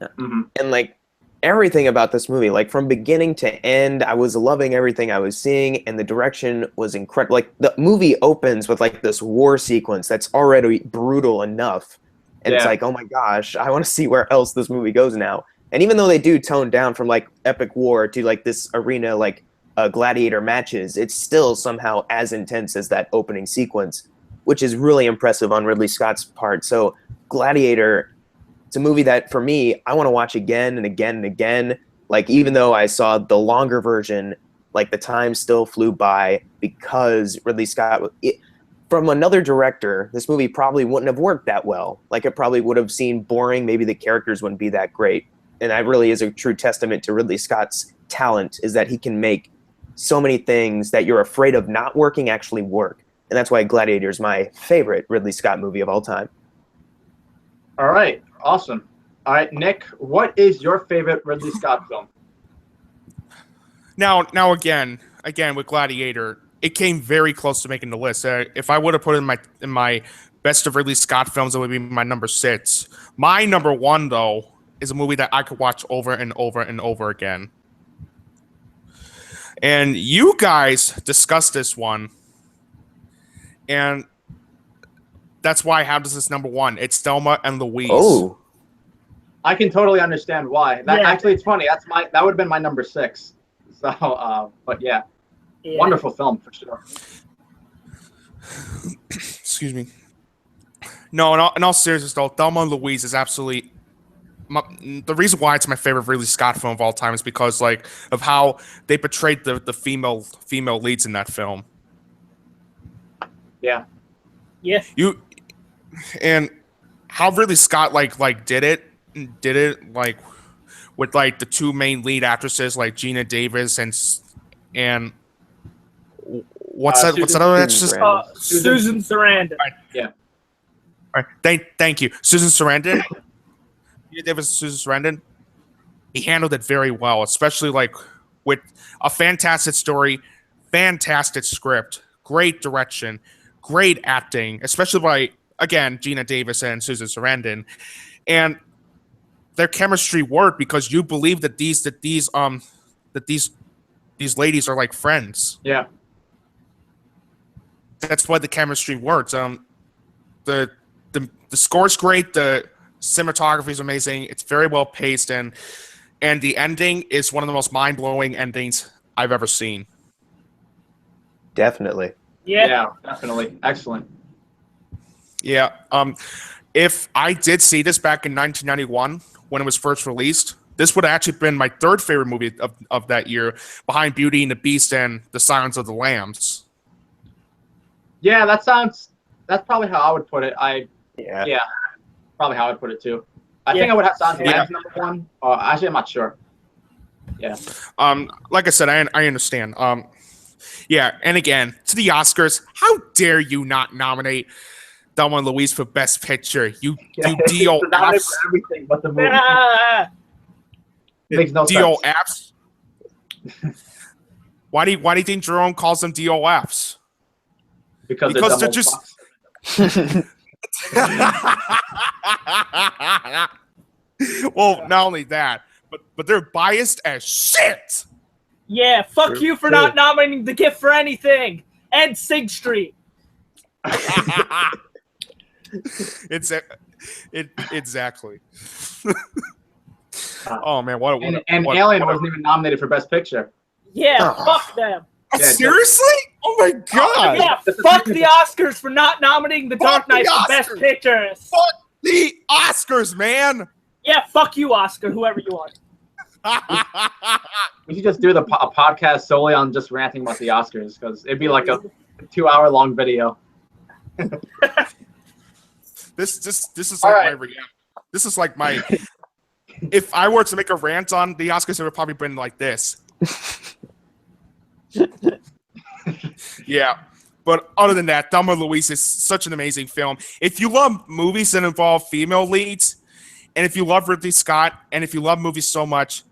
Mhm. And like everything about this movie, like from beginning to end, I was loving everything I was seeing, and the direction was incredible. Like the movie opens with like this war sequence that's already brutal enough, and it's Yeah. like, oh my gosh, I want to see where else this movie goes now. And even though they do tone down from like epic war to like this arena, like gladiator matches, it's still somehow as intense as that opening sequence, which is really impressive on Ridley Scott's part. So Gladiator, it's a movie that for me, I want to watch again and again and again. Like, even though I saw the longer version, like the time still flew by because Ridley Scott, from another director, this movie probably wouldn't have worked that well. Like, it probably would have seemed boring. Maybe the characters wouldn't be that great. And that really is a true testament to Ridley Scott's talent, is that he can make so many things that you're afraid of not working actually work. And that's why Gladiator is my favorite Ridley Scott movie of all time. All right. Awesome. All right, Nick, what is your favorite Ridley Scott film? Now again with Gladiator, it came very close to making the list. If I would have put it in my best of Ridley Scott films, it would be my number 6. My number 1, though, is a movie that I could watch over and over and over again. And you guys discussed this one, and that's why I have this as number 1. It's Thelma and Louise. Oh, I can totally understand why. That Yeah. Actually, it's funny. That would have been my number 6. So, but yeah, wonderful film for sure. Excuse me. No, in all seriousness, though, Thelma and Louise is absolutely the reason why it's my favorite Ridley Scott film of all time is because like of how they portrayed the female leads in that film. Yeah. Yeah. And how Ridley Scott like did it like with like the 2 main lead actresses like Gina Davis and what's that other actress? Susan Sarandon. Yeah. All right, thank you, Susan Sarandon. Gina Davis and Susan Sarandon. He handled it very well, especially like with a fantastic story, fantastic script, great direction, great acting, especially by, again, Gina Davis and Susan Sarandon, and their chemistry worked because you believe that these ladies are like friends. Yeah. That's why the chemistry works. The score's great. The cinematography is amazing. It's very well paced, and the ending is one of the most mind blowing endings I've ever seen. definitely. Yeah. Definitely. Excellent. Yeah. If I did see this back in 1991 when it was first released, this would have actually been my 3rd favorite movie of that year, behind Beauty and the Beast and The Silence of the Lambs. Yeah, that's probably how I would put it. Yeah. Probably how I'd put it too. I Yeah. think I would have Silence of the Yeah. Lambs number 1. Actually, I'm not sure. Yeah. Like I said, I understand. Yeah, and again, to the Oscars, how dare you not nominate Thelma and Louise for Best Picture? You Nominated DOFs. for everything but the movie. Ah, Makes no sense. DOFs. Why do you think Jerome calls them DOFs? Because Because they're double just- fucks. Well, not only that, but they're biased as shit. yeah, fuck True, you for true. not nominating The Gift for anything. And Sing Street. Exactly. Oh man, what And Alien wasn't even nominated for Best Picture. Yeah, Oh. fuck them. Yeah, seriously? Oh my god! Yeah, fuck the Oscars for not nominating The Dark Fuck the Knight for Best Oscars. Pictures. Fuck the Oscars, man! Yeah, fuck you, Oscar, whoever you are. We should just do a podcast solely on just ranting about the Oscars because it'd be like a 2-hour long video. This is like right. my this is like my. If I were to make a rant on the Oscars, it would probably been like this. Yeah. But other than that, Thelma and Louise is such an amazing film. If you love movies that involve female leads, and if you love Ridley Scott, and if you love movies so much,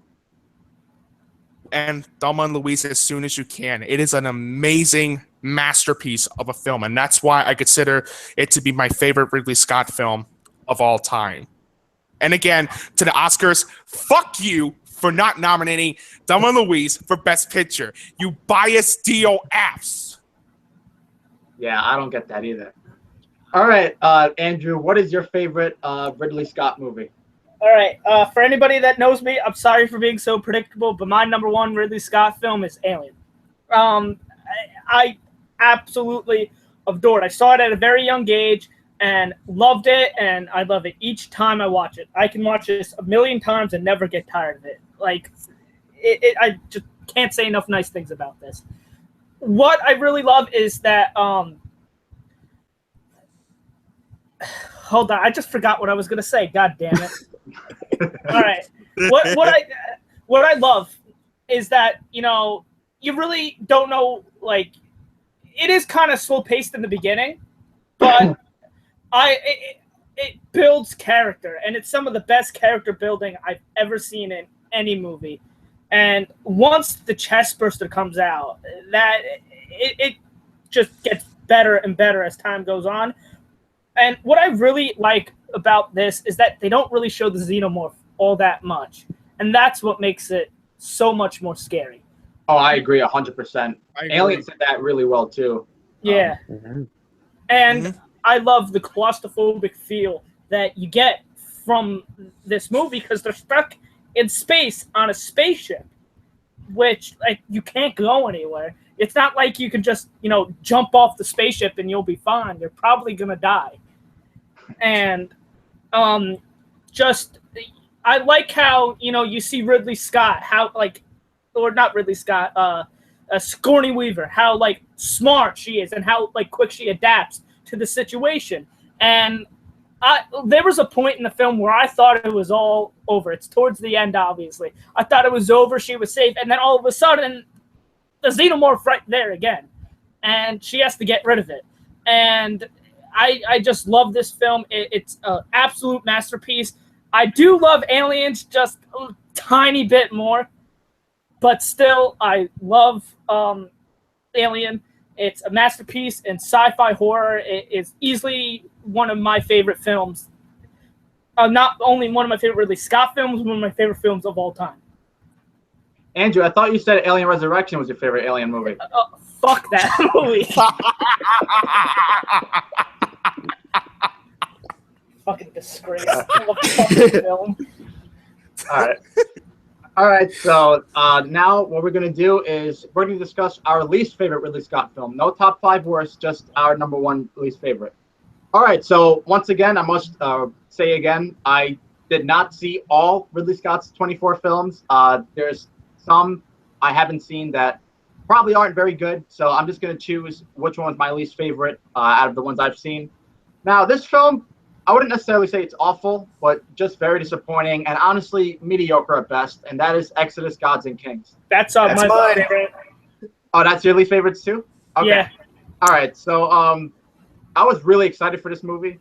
and Thelma and Louise as soon as you can. It is an amazing masterpiece of a film, and that's why I consider it to be my favorite Ridley Scott film of all time. And again, to the Oscars, fuck you for not nominating Thelma and Louise for Best Picture. You biased DOFs. Yeah, I don't get that either. All right, Andrew, what is your favorite Ridley Scott movie? All right, for anybody that knows me, I'm sorry for being so predictable, but my number one Ridley Scott film is Alien. I absolutely adored it. I saw it at a very young age and loved it, and I love it each time I watch it. I can watch this a million times and never get tired of it. Like, I just can't say enough nice things about this. What I really love is that hold on, I just forgot what I was gonna say. God damn it! All right, what I love is that you really don't know. Like, it is kind of slow paced in the beginning, but it builds character, and it's some of the best character building I've ever seen in any movie. And once the chest burster comes out, that it just gets better and better as time goes on. And what I really like about this is that they don't really show the xenomorph all that much. And that's what makes it so much more scary. Oh, I agree 100%. Alien said that really well, too. Yeah. And I love the claustrophobic feel that you get from this movie because they're stuck in space on a spaceship, which you can't go anywhere. It's not like you can just jump off the spaceship and you'll be fine. You're probably gonna die. And just I like how you see Ridley Scott, or not Ridley Scott, Sigourney Weaver, how smart she is and how quick she adapts to the situation. And there was a point in the film where I thought it was all over. It's towards the end, obviously. I thought it was over. She was safe. And then all of a sudden, the xenomorph right there again. And she has to get rid of it. And I just love this film. It's an absolute masterpiece. I do love Aliens just a tiny bit more. But still, I love Alien. It's a masterpiece in sci-fi horror. It is easily one of my favorite films. Not only one of my favorite Ridley Scott films, one of my favorite films of all time. Andrew, I thought you said Alien Resurrection was your favorite Alien movie. Fuck that movie. Fucking disgrace. I love fucking film. All right, so now what we're going to do is we're going to discuss our least favorite Ridley Scott film. No top 5 worst, just our number 1 least favorite. All right, so once again, I must say again, I did not see all Ridley Scott's 24 films. There's some I haven't seen that probably aren't very good, so I'm just going to choose which one's my least favorite out of the ones I've seen. Now, this film, I wouldn't necessarily say it's awful, but just very disappointing and honestly mediocre at best, and that is Exodus, Gods and Kings. That's my favorite. Oh, that's your least favorites too? Okay. Yeah. All right, so I was really excited for this movie.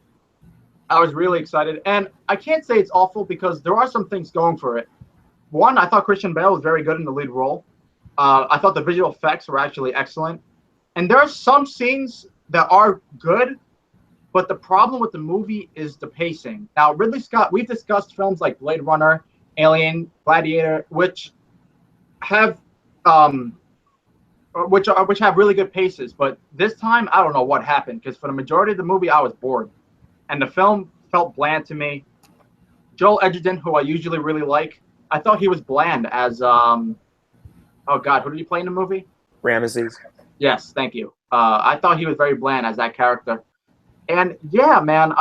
I was really excited, and I can't say it's awful because there are some things going for it. One, I thought Christian Bale was very good in the lead role. I thought the visual effects were actually excellent, and there are some scenes that are good, but the problem with the movie is the pacing. Now, Ridley Scott, we've discussed films like Blade Runner, Alien, Gladiator, which have really good paces. But this time, I don't know what happened because for the majority of the movie, I was bored, and the film felt bland to me. Joel Edgerton, who I usually really like, I thought he was bland as oh God, who did he play in the movie? Ramesses. Yes, thank you. I thought he was very bland as that character. And yeah, man,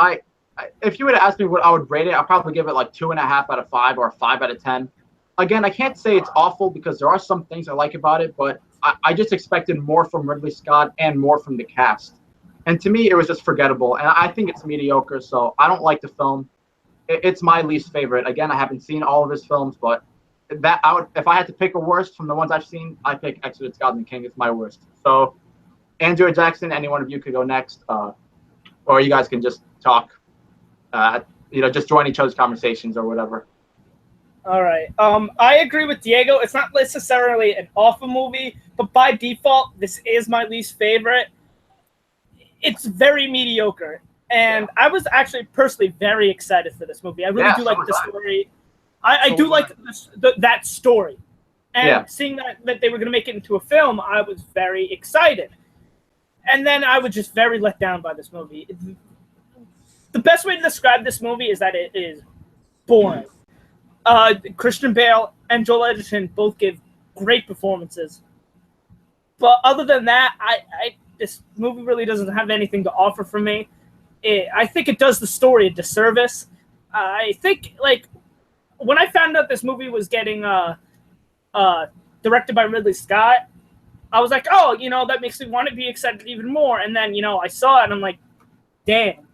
if you would have asked me what I would rate it, I'd probably give it 2.5 out of 5 or a 5 out of 10. again, I can't say it's awful because there are some things I like about it, but I just expected more from Ridley Scott and more from the cast. And to me, it was just forgettable. And I think it's mediocre, so I don't like the film. It's my least favorite. Again, I haven't seen all of his films, but if I had to pick a worst from the ones I've seen, I pick Exodus, God and King. It's my worst. So, Andrew or Jackson, any one of you could go next, or you guys can just talk. Just join each other's conversations or whatever. All right. I agree with Diego. It's not necessarily an awful movie, but by default, this is my least favorite. It's very mediocre. And I was actually personally very excited for this movie. I really do like the story. I do like that story. And seeing that they were going to make it into a film, I was very excited. And then I was just very let down by this movie. The best way to describe this movie is that it is boring. Christian Bale and Joel Edgerton both give great performances. But other than that, this movie really doesn't have anything to offer for me. I think it does the story a disservice. I think, when I found out this movie was getting directed by Ridley Scott, I was like, oh, that makes me want to be excited even more. And then, I saw it and I'm like, damn.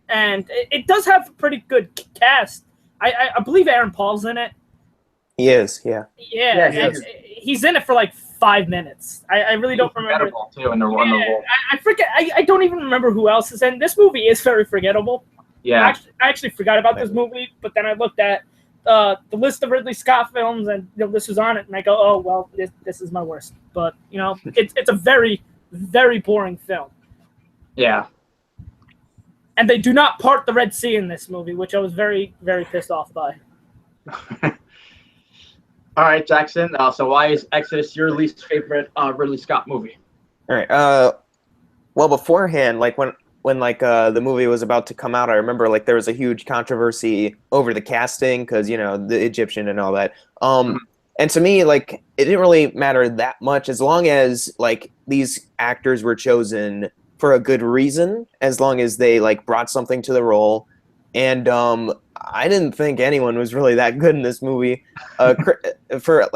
And it does have a pretty good cast. I believe Aaron Paul's in it. He is, yeah. Yeah, he's in it for 5 minutes. I really don't remember. Too in the role. I forget. I don't even remember who else is in. This movie is very forgettable. Yeah. I actually forgot about this movie, but then I looked at the list of Ridley Scott films, and this was on it, and I go, oh well, this is my worst. But it's a very, very boring film. Yeah. And they do not part the Red Sea in this movie, which I was very, very pissed off by. All right, Jackson. So why is Exodus your least favorite Ridley Scott movie? All right. Well, beforehand, when the movie was about to come out, I remember there was a huge controversy over the casting because the Egyptian and all that. And to me, it didn't really matter that much as long as these actors were chosen for a good reason, as long as they brought something to the role. And I didn't think anyone was really that good in this movie. For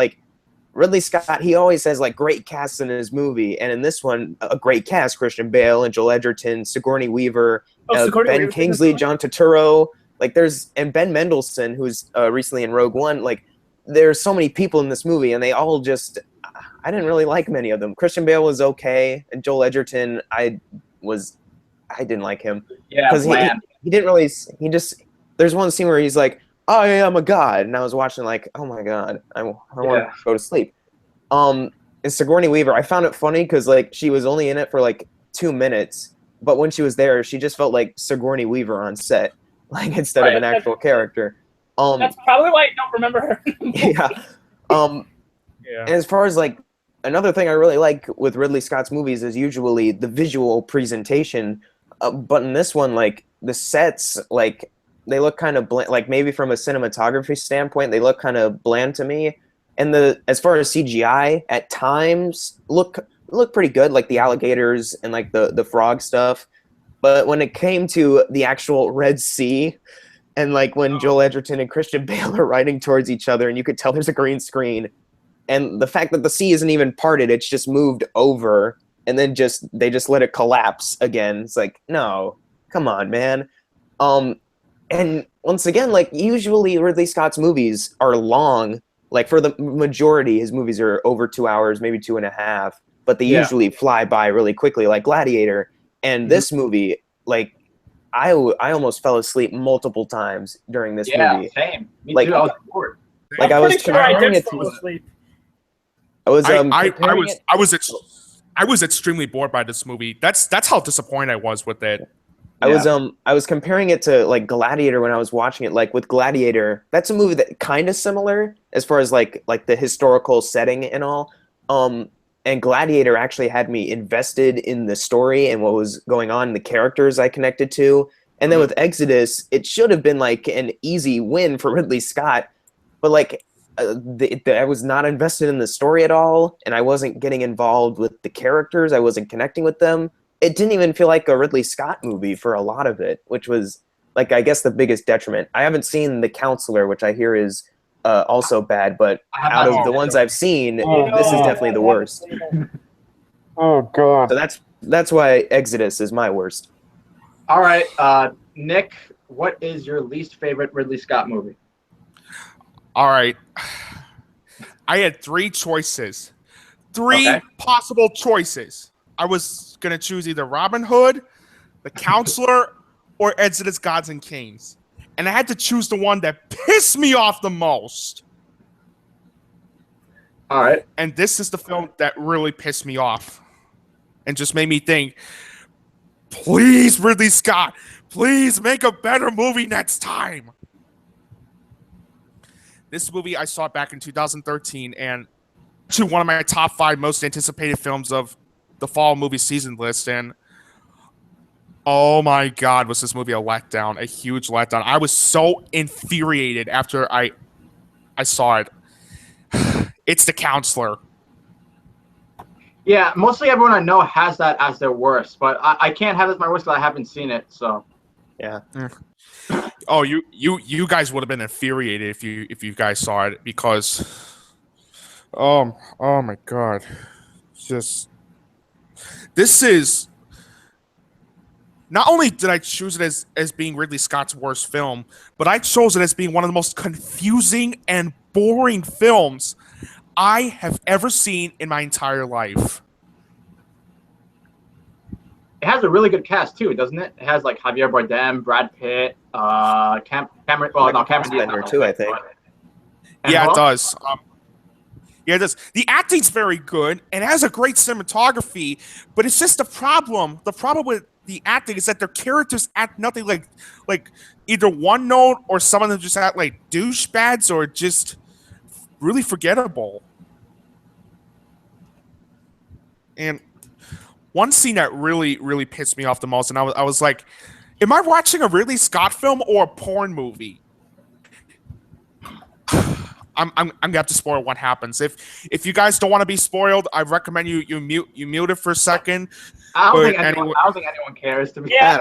Ridley Scott, he always has great casts in his movie, and in this one, a great cast: Christian Bale and Joel Edgerton, Sigourney Weaver, Ben Kingsley, John Turturro. And Ben Mendelsohn, who's recently in Rogue One. There's so many people in this movie, and they all just. I didn't really like many of them. Christian Bale was okay, and Joel Edgerton, I didn't like him. Yeah, because he didn't really. He just. There's one scene where he's like, I am a god, and I was watching oh my god, I want to go to sleep. And Sigourney Weaver, I found it funny because she was only in it for 2 minutes, but when she was there, she just felt like Sigourney Weaver on set, instead of an actual character. That's probably why I don't remember her. Yeah. And as far as another thing I really like with Ridley Scott's movies is usually the visual presentation, but in this one, the sets, they look kind of bland, maybe from a cinematography standpoint, they look kind of bland to me. And as far as CGI, at times look pretty good, the alligators and the frog stuff. But when it came to the actual Red Sea, and when Joel Edgerton and Christian Bale are riding towards each other, and you could tell there's a green screen, and the fact that the sea isn't even parted, it's just moved over, and then they just let it collapse again. It's no, come on, man. And once again, usually Ridley Scott's movies are long. For the majority, his movies are over 2 hours, maybe 2.5, but they usually fly by really quickly, like Gladiator. And this movie, I almost fell asleep multiple times during this movie. Yeah, same. Me too. I was bored. I was comparing it to. I was extremely bored by this movie. That's how disappointed I was with it. I was comparing it to Gladiator when I was watching it. With Gladiator, that's a movie that kind of similar as far as the historical setting and all. And Gladiator actually had me invested in the story and what was going on, the characters I connected to. And then with Exodus, it should have been an easy win for Ridley Scott, but I was not invested in the story at all, and I wasn't getting involved with the characters. I wasn't connecting with them. It didn't even feel like a Ridley Scott movie for a lot of it, which was I guess the biggest detriment. I haven't seen The Counselor, which I hear is also bad, but out of the ones I've seen, this is definitely the worst. Oh god. So that's why Exodus is my worst. All right, Nick, what is your least favorite Ridley Scott movie? All right. I had three choices. Three possible choices. I was going to choose either Robin Hood, The Counselor, or Exodus Gods and Kings. And I had to choose the one that pissed me off the most. All right. And this is the film that really pissed me off. And just made me think, please, Ridley Scott, please make a better movie next time. This movie I saw back in 2013 and to one of my top 5 most anticipated films of the fall movie season list. And oh my God, was this movie a letdown, a huge letdown. I was so infuriated after I saw it. It's The Counselor. Yeah, mostly everyone I know has that as their worst, but I can't have it as my worst because I haven't seen it. So, yeah. Oh, you guys would have been infuriated if you guys saw it because, oh my God, just this is. Not only did I choose it as being Ridley Scott's worst film, but I chose it as being one of the most confusing and boring films I have ever seen in my entire life. it has a really good cast too, doesn't it? It has like Javier Bardem, Brad Pitt, Cameron. Well, no, Cameron Diaz too, I think. Yeah, it does. Yeah, it does. The acting's very good and it has a great cinematography, but it's just the problem. The problem with the acting is that their characters act nothing like either one note or some of them just act like douchebags or just really forgettable. And one scene that really, really pissed me off the most, and I was like, am I watching a Ridley Scott film or a porn movie? I'm gonna have to spoil what happens. If you guys don't want to be spoiled, I recommend you mute it for a second. I don't think anyone cares. To be I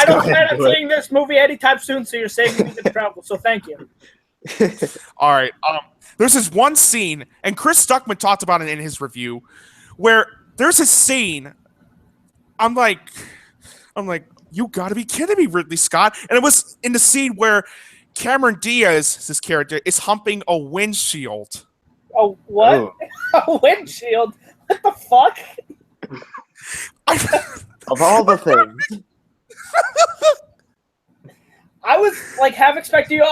don't plan on seeing this movie anytime soon, so you're saving me the travel. So thank you. All right. There's this one scene, and Chris Stuckman talked about it in his review, where there's a scene. I'm like, you gotta be kidding me, Ridley Scott! And it was in the scene where Cameron Diaz, this character, is humping a windshield. Oh, what? Oh. A windshield? What the fuck? Of all the things. I was like half expecting,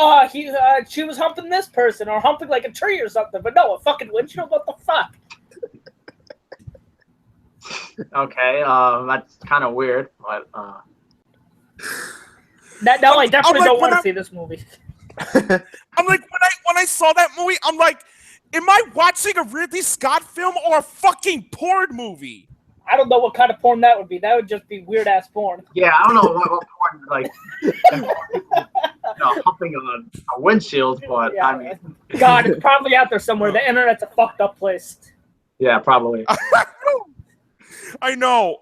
she was humping this person or humping like a tree or something, but no, a fucking windshield? What the fuck? Okay, that's kind of weird, but I definitely don't want to see this movie. I'm like, when I saw that movie, I'm like, am I watching a Ridley Scott film or a fucking porn movie? I don't know what kind of porn that would be. That would just be weird ass porn. Yeah, I don't know what porn like humping a windshield, but yeah, I mean, God, it's probably out there somewhere. The internet's a fucked up place. Yeah, probably. I know.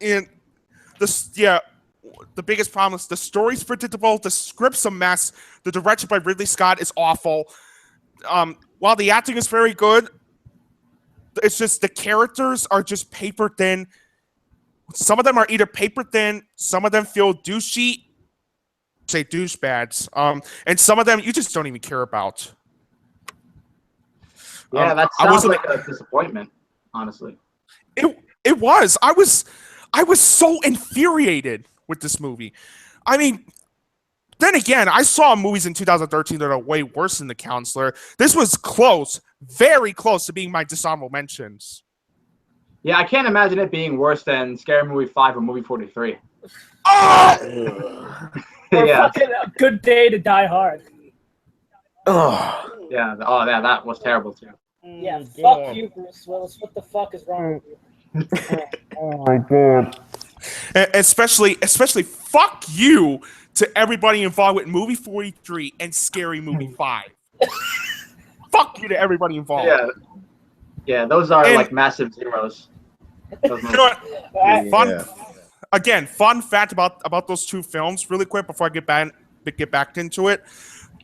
And the biggest problem is the story's predictable, the script's a mess, the direction by Ridley Scott is awful. While the acting is very good, it's just the characters are just paper thin. Some of them are either paper thin, some of them feel douchey, say douchebags, and some of them you just don't even care about. Yeah, that sounds like a disappointment, honestly. It was. I was so infuriated with this movie. I mean, then again, I saw movies in 2013 that are way worse than The Counselor. This was close, very close to being my dishonorable mentions. Yeah, I can't imagine it being worse than Scary Movie 5 or Movie 43. Oh! Or fucking A Good Day to Die Hard. Oh. Yeah. Oh, yeah, that was terrible too. Yeah, fuck you, Bruce Willis. What the fuck is wrong with you? Oh my God. Especially fuck you to everybody involved with Movie 43 and Scary Movie 5. Fuck you to everybody involved. Yeah, those are like massive zeros. You know what? Fun fact about those two films, really quick before I get back into it.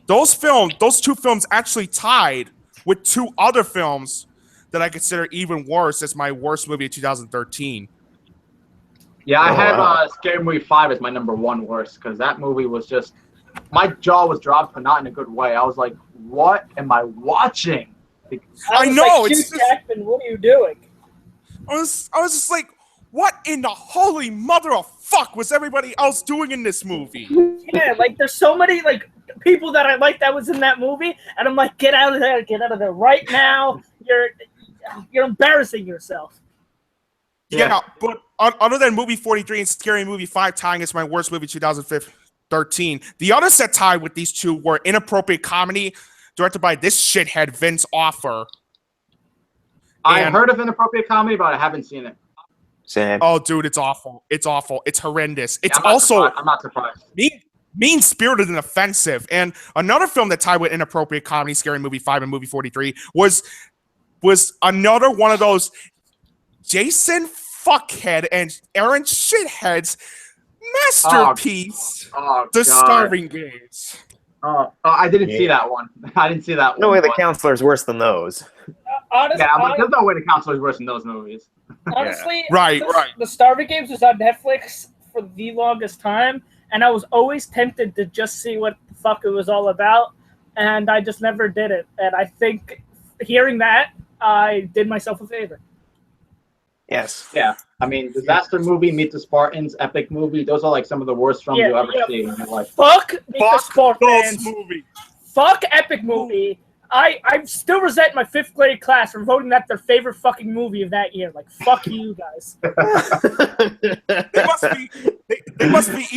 those two films actually tied with two other films that I consider even worse as my worst movie of 2013. Yeah, I have Scary Movie 5 as my number one worst because that movie was just, my jaw was dropped, but not in a good way. I was like, what am I watching? I know. Like, it's Jackman, what are you doing? I was just like, what in the holy mother of fuck was everybody else doing in this movie? Yeah, like there's so many like people that I like that was in that movie, and I'm like, get out of there right now. You're embarrassing yourself. Yeah, but other than movie 43 and Scary Movie 5 tying as my worst movie 2013, the others that tied with these two were Inappropriate Comedy, directed by this shithead Vince Offer. I heard of Inappropriate Comedy, but I haven't seen it. Same. Oh, dude, it's awful. It's awful. It's horrendous. It's I'm not surprised. Mean-spirited and offensive. And another film that tied with Inappropriate Comedy, Scary Movie 5 and movie 43 was another one of those Jason fuckhead and Aaron shitheads masterpiece, The Starving Games. I didn't see that one. I didn't see that one. No way the counselor's worse than those. Honestly, but there's no way the counselor's worse than those movies. Honestly, right. The Starving Games was on Netflix for the longest time, and I was always tempted to just see what the fuck it was all about, and I just never did it. And I think hearing that, I did myself a favor. Yes. Yeah. I mean, Disaster Movie, Meet the Spartans, Epic Movie, those are like some of the worst films you'll ever see in your life. Fuck Meet the Spartans. Movie. Fuck Epic Movie. I still resent my 5th grade class for voting that their favorite fucking movie of that year. Like, fuck you guys. They must be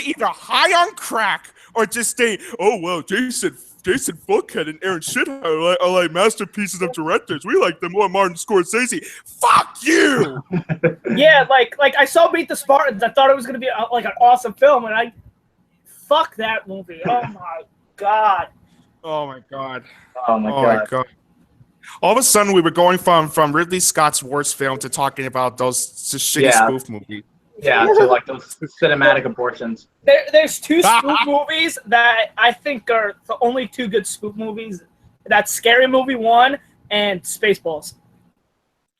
either high on crack or just say, oh well, Jason Fuckhead and Aaron Shithard are like masterpieces of directors. We like them more. Martin Scorsese. Fuck you. Yeah, like I saw Meet the Spartans. I thought it was gonna be like an awesome film, and fuck that movie. Oh my god. Oh my god. Oh my god. All of a sudden, we were going from Ridley Scott's worst film to talking about those shitty spoof movies. Yeah, to like those cinematic abortions. There's two spoof movies that I think are the only two good spoof movies. That's Scary Movie 1 and Spaceballs.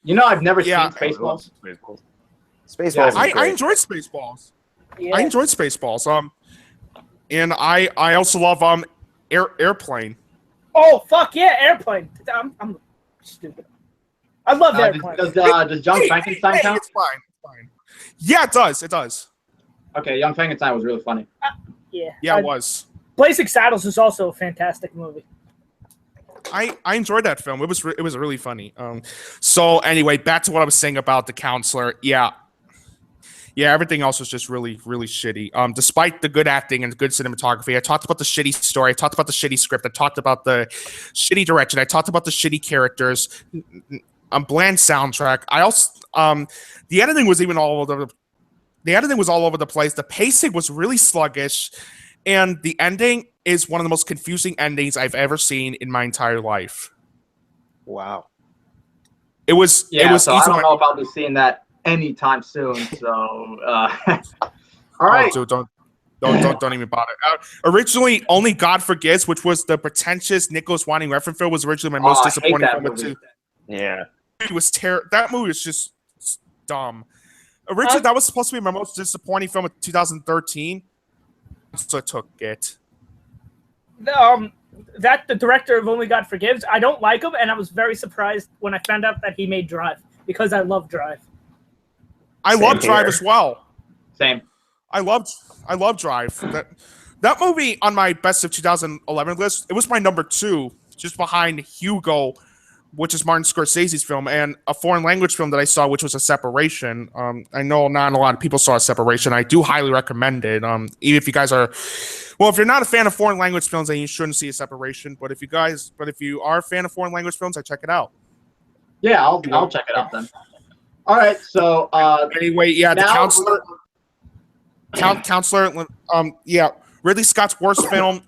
You know, I've never seen Spaceballs. Spaceballs. I enjoyed Spaceballs. Yeah. I enjoyed Spaceballs. And I also love Airplane. Oh fuck yeah, Airplane. I'm stupid. I love Airplane. Does Young Frankenstein count? It's fine. Yeah, it does. It does. Okay, Young Frankenstein was really funny. Yeah, it was. Blazing Saddles is also a fantastic movie. I enjoyed that film. It was really funny. So anyway, back to what I was saying about The Counselor. Yeah, everything else was just really, really shitty. Despite the good acting and good cinematography, I talked about the shitty story. I talked about the shitty script. I talked about the shitty direction. I talked about the shitty characters. Bland soundtrack. I also the editing was even all over the place. The pacing was really sluggish, and the ending is one of the most confusing endings I've ever seen in my entire life. Wow. It was. I don't know about me seeing that anytime soon. So, all right. Oh, dude, don't even bother. Originally, Only God Forgives, which was the pretentious Nicholas Winding Refn film, was originally my most disappointing film too. Yeah. It was terrible. That movie was just dumb. Originally, that was supposed to be my most disappointing film of 2013. So I took it. The director of Only God Forgives, I don't like him, and I was very surprised when I found out that he made Drive, because I love Drive. I love Drive as well. Same. I love Drive. That movie on my best of 2011 list, it was my number 2, just behind Hugo, which is Martin Scorsese's film, and a foreign language film that I saw, which was A Separation. I know not a lot of people saw A Separation. I do highly recommend it. Even if you guys are, well, if you're not a fan of foreign language films, then you shouldn't see A Separation. But if you are a fan of foreign language films, I check it out. Yeah, I'll check it out then. All right, so anyway, yeah, The Counselor. Counselor. Ridley Scott's worst film.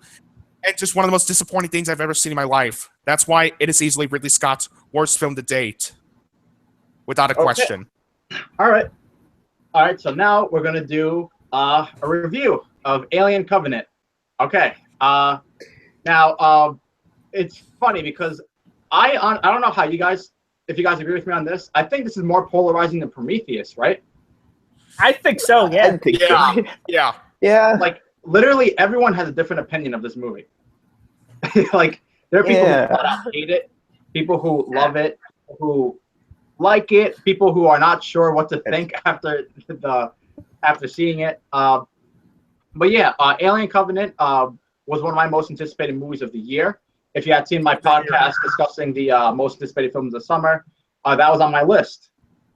And just one of the most disappointing things I've ever seen in my life. That's why it is easily Ridley Scott's worst film to date. Without a question. All right. So now we're going to do a review of Alien Covenant. Okay. Now, it's funny because I don't know how you guys, if you guys agree with me on this. I think this is more polarizing than Prometheus, right? I think so. I Yeah. think Yeah. so. Yeah. Yeah. Like literally everyone has a different opinion of this movie. Like there are people who flat out hate it, people who love it, who like it, people who are not sure what to think after seeing it. But yeah, Alien Covenant was one of my most anticipated movies of the year. If you had seen my podcast discussing the most anticipated films of the summer, that was on my list.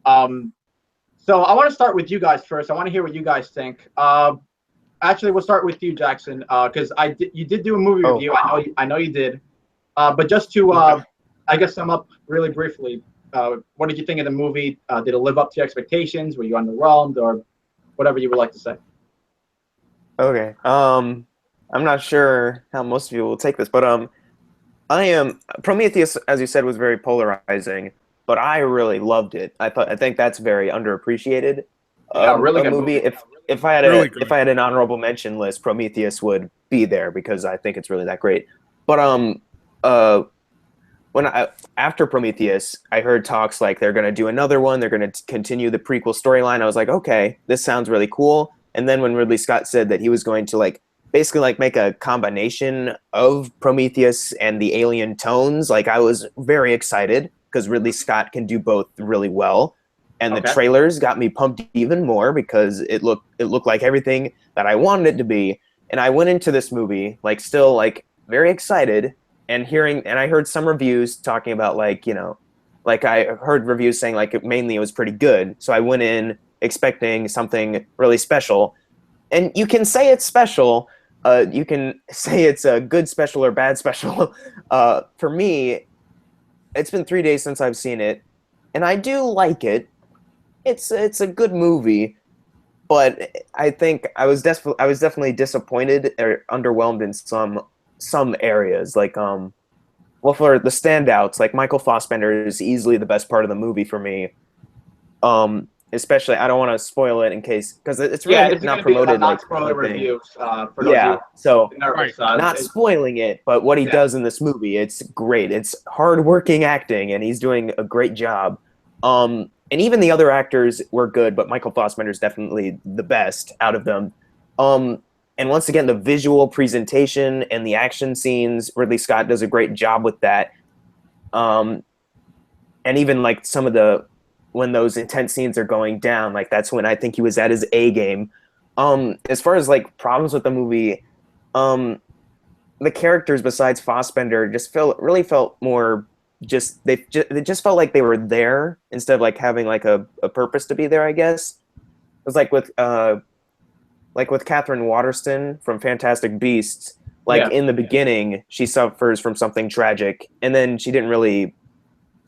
So I want to start with you guys first. I want to hear what you guys think. Actually, we'll start with you, Jackson, because you did do a movie review. I know you did. But just to, I guess, sum up really briefly, what did you think of the movie? Did it live up to your expectations? Were you underwhelmed, or whatever you would like to say? Okay. I'm not sure how most of you will take this, but Prometheus, as you said, was very polarizing, but I really loved it. I think that's very underappreciated. Yeah, really good movie. If I had an honorable mention list, Prometheus would be there because I think it's really that great. But after Prometheus, I heard talks like they're going to do another one. They're going to continue the prequel storyline. I was like, okay, this sounds really cool. And then when Ridley Scott said that he was going to basically make a combination of Prometheus and the alien tones, I was very excited because Ridley Scott can do both really well. And the trailers got me pumped even more because it looked like everything that I wanted it to be. And I went into this movie still very excited, and I heard some reviews talking about I heard reviews saying mainly it was pretty good. So I went in expecting something really special. And you can say it's special. You can say it's a good special or bad special. For me, it's been 3 days since I've seen it, and I do like it. It's a good movie, but I think I was definitely disappointed or underwhelmed in some areas. Well, for the standouts, Michael Fassbender is easily the best part of the movie for me. Especially, I don't want to spoil it because it's really not promoted. Not spoiler reviews. For those so nervous, not spoiling it, but what he does in this movie, it's great. It's hard-working acting, and he's doing a great job. And even the other actors were good, but Michael Fassbender is definitely the best out of them. And once again, the visual presentation and the action scenes, Ridley Scott does a great job with that. And even some of when those intense scenes are going down, that's when I think he was at his A game. As far as problems with the movie, the characters besides Fassbender really felt more they just felt like they were there instead of having a purpose to be there, I guess. It was with Catherine Waterston from Fantastic Beasts, in the beginning, she suffers from something tragic, and then she didn't really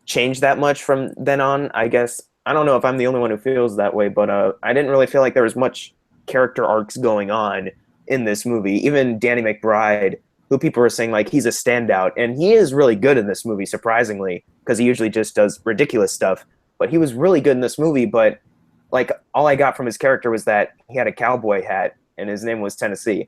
change that much from then on, I guess. I don't know if I'm the only one who feels that way, but I didn't really feel like there was much character arcs going on in this movie. Even Danny McBride, who people were saying he's a standout, and he is really good in this movie, surprisingly, because he usually just does ridiculous stuff. But he was really good in this movie, but all I got from his character was that he had a cowboy hat, and his name was Tennessee.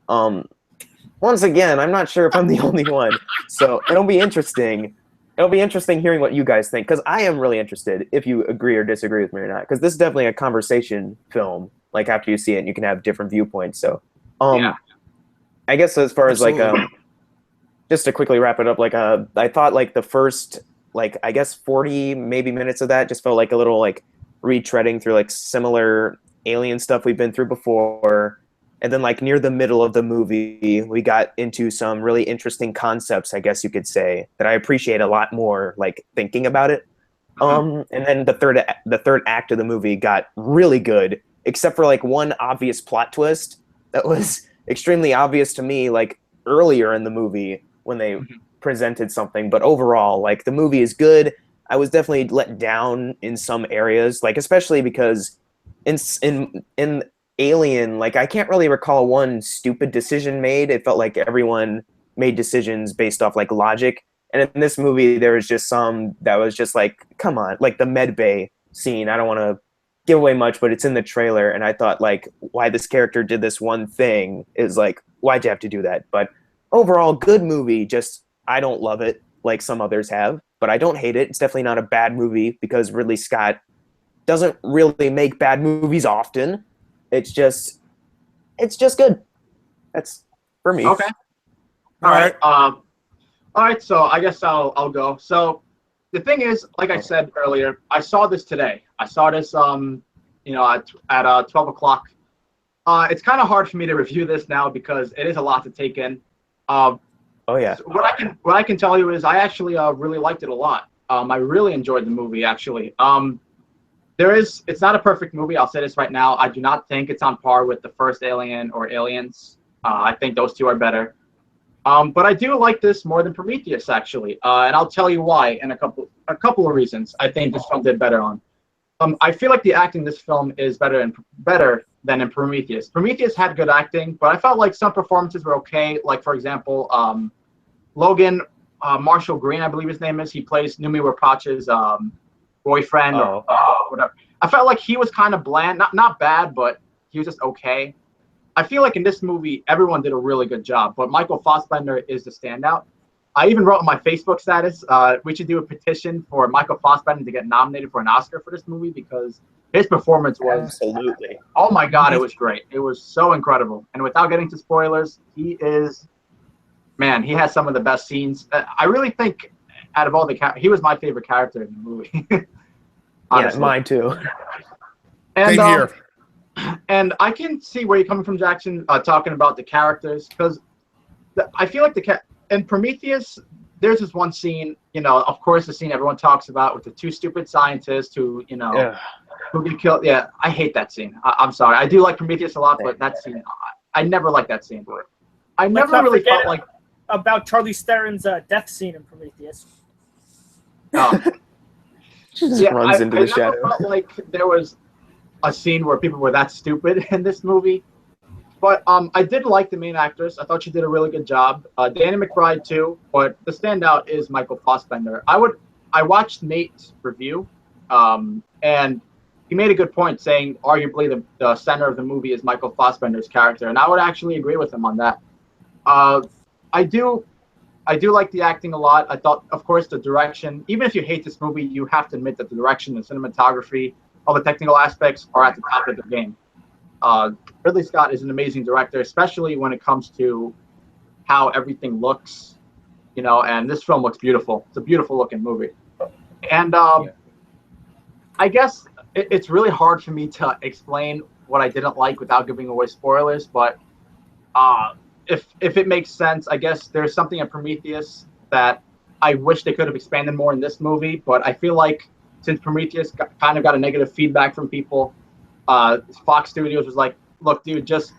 Once again, I'm not sure if I'm the only one, so it'll be interesting. It'll be interesting hearing what you guys think, because I am really interested if you agree or disagree with me or not, because this is definitely a conversation film. After you see it, you can have different viewpoints. So, I guess as far as just to quickly wrap it up, I thought the first I guess 40 maybe minutes of that just felt a little retreading through similar alien stuff we've been through before. And then near the middle of the movie, we got into some really interesting concepts, I guess you could say, that I appreciate a lot more thinking about it. And then the third act of the movie got really good, except for one obvious plot twist that was extremely obvious to me earlier in the movie when they presented something. But overall, the movie is good. I was definitely let down in some areas, especially because in Alien, I can't really recall one stupid decision made. It felt like everyone made decisions based off logic. And in this movie, there was just some that was just come on, the med bay scene. I don't want to give away much, but it's in the trailer. And I thought why this character did this one thing is why'd you have to do that? But overall, good movie. Just I don't love it like some others have, but I don't hate it. It's definitely not a bad movie because Ridley Scott doesn't really make bad movies often. It's just good. That's for me. Okay. All right. All right. So I guess I'll go. So the thing is, like I said earlier, I saw this today. I saw this at 12 o'clock. It's kind of hard for me to review this now because it is a lot to take in. Oh yeah. So what I can tell you is I actually really liked it a lot. I really enjoyed the movie actually. It's not a perfect movie. I'll say this right now. I do not think it's on par with the first Alien or Aliens. I think those two are better. But I do like this more than Prometheus actually, and I'll tell you why in a couple of reasons. I think this film did better on. I feel like the acting in this film is better than in Prometheus. Prometheus had good acting, but I felt like some performances were okay. Like for example, Logan Marshall Green, I believe his name is. He plays Noomi Rapace's boyfriend or whatever. I felt like he was kind of bland, not bad, but he was just okay. I feel like in this movie, everyone did a really good job, but Michael Fassbender is the standout. I even wrote on my Facebook status, we should do a petition for Michael Fassbender to get nominated for an Oscar for this movie because his performance was absolutely. Oh my God, it was great. It was so incredible. And without getting to spoilers, he has some of the best scenes. I really think out of all he was my favorite character in the movie. Yeah, mine too. And, Same here. And I can see where you're coming from, Jackson, talking about the characters, because I feel like in Prometheus, there's this one scene, of course, the scene everyone talks about with the two stupid scientists who get killed. Yeah, I hate that scene. I'm sorry. I do like Prometheus a lot, but that scene, I never liked that scene. I never really felt like about Charlie Theron's death scene in Prometheus. Just runs into the shadow. I never felt like there was a scene where people were that stupid in this movie. But I did like the main actress. I thought she did a really good job. Danny McBride too, but the standout is Michael Fassbender. I watched Nate's review, and he made a good point saying arguably the center of the movie is Michael Fassbender's character, and I would actually agree with him on that. I do like the acting a lot. I thought, of course, the direction, even if you hate this movie, you have to admit that the direction, the cinematography, all the technical aspects are at the top of the game. Ridley Scott is an amazing director, especially when it comes to how everything looks, and this film looks beautiful. It's a beautiful looking movie. And I guess it's really hard for me to explain what I didn't like without giving away spoilers, but if it makes sense, I guess there's something in Prometheus that I wish they could have expanded more in this movie, but I feel like since Prometheus kind of got a negative feedback from people, Fox Studios was like, look, dude, just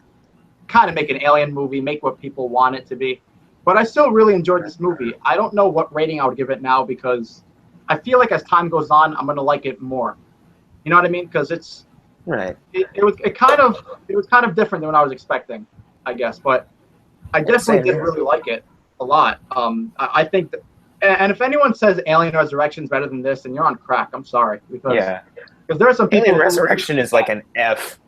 kind of make an alien movie, make what people want it to be. But I still really enjoyed this movie. I don't know what rating I would give it now because I feel like as time goes on, I'm going to like it more. You know what I mean? Because it's right. It was kind of different than what I was expecting, I guess. But I definitely did really like it a lot. I think that, and if anyone says Alien Resurrection is better than this, then you're on crack. I'm sorry because there are some people. Alien Resurrection is like an F.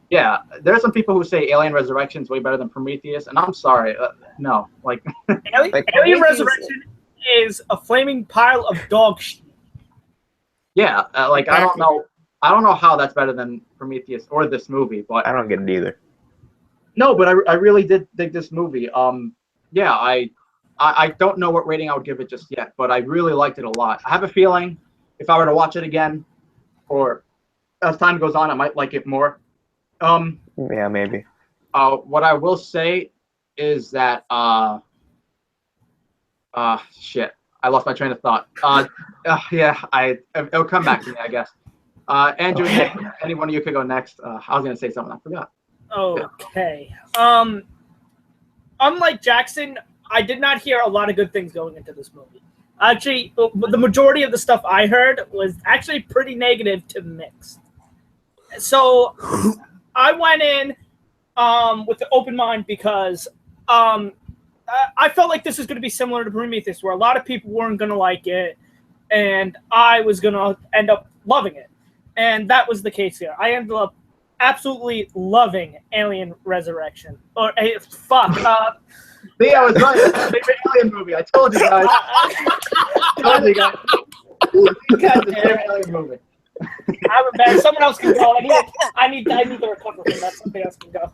Yeah, there are some people who say Alien Resurrection is way better than Prometheus, and I'm sorry, no, like Alien Resurrection is a flaming pile of dog shit. Yeah, like I don't know how that's better than Prometheus or this movie, but I don't get it either. No, but I really did dig this movie. I don't know what rating I would give it just yet, but I really liked it a lot. I have a feeling if I were to watch it again, or as time goes on, I might like it more. Yeah, maybe. What I will say is that shit, I lost my train of thought. It'll come back to me, I guess. Andrew, any one of you could go next. I was gonna say something, I forgot. Okay. Unlike Jackson, I did not hear a lot of good things going into this movie. Actually, the majority of the stuff I heard was actually pretty negative to mixed. So I went in with an open mind because I felt like this was going to be similar to Prometheus, where a lot of people weren't going to like it, and I was going to end up loving it. And that was the case here. I ended up absolutely loving Alien Resurrection. Or fuck. See, I was right. It's my favorite Alien movie. I told you guys. God damn Alien movie. I'm embarrassed. Someone else can go. I need to recover from that. Somebody else can go.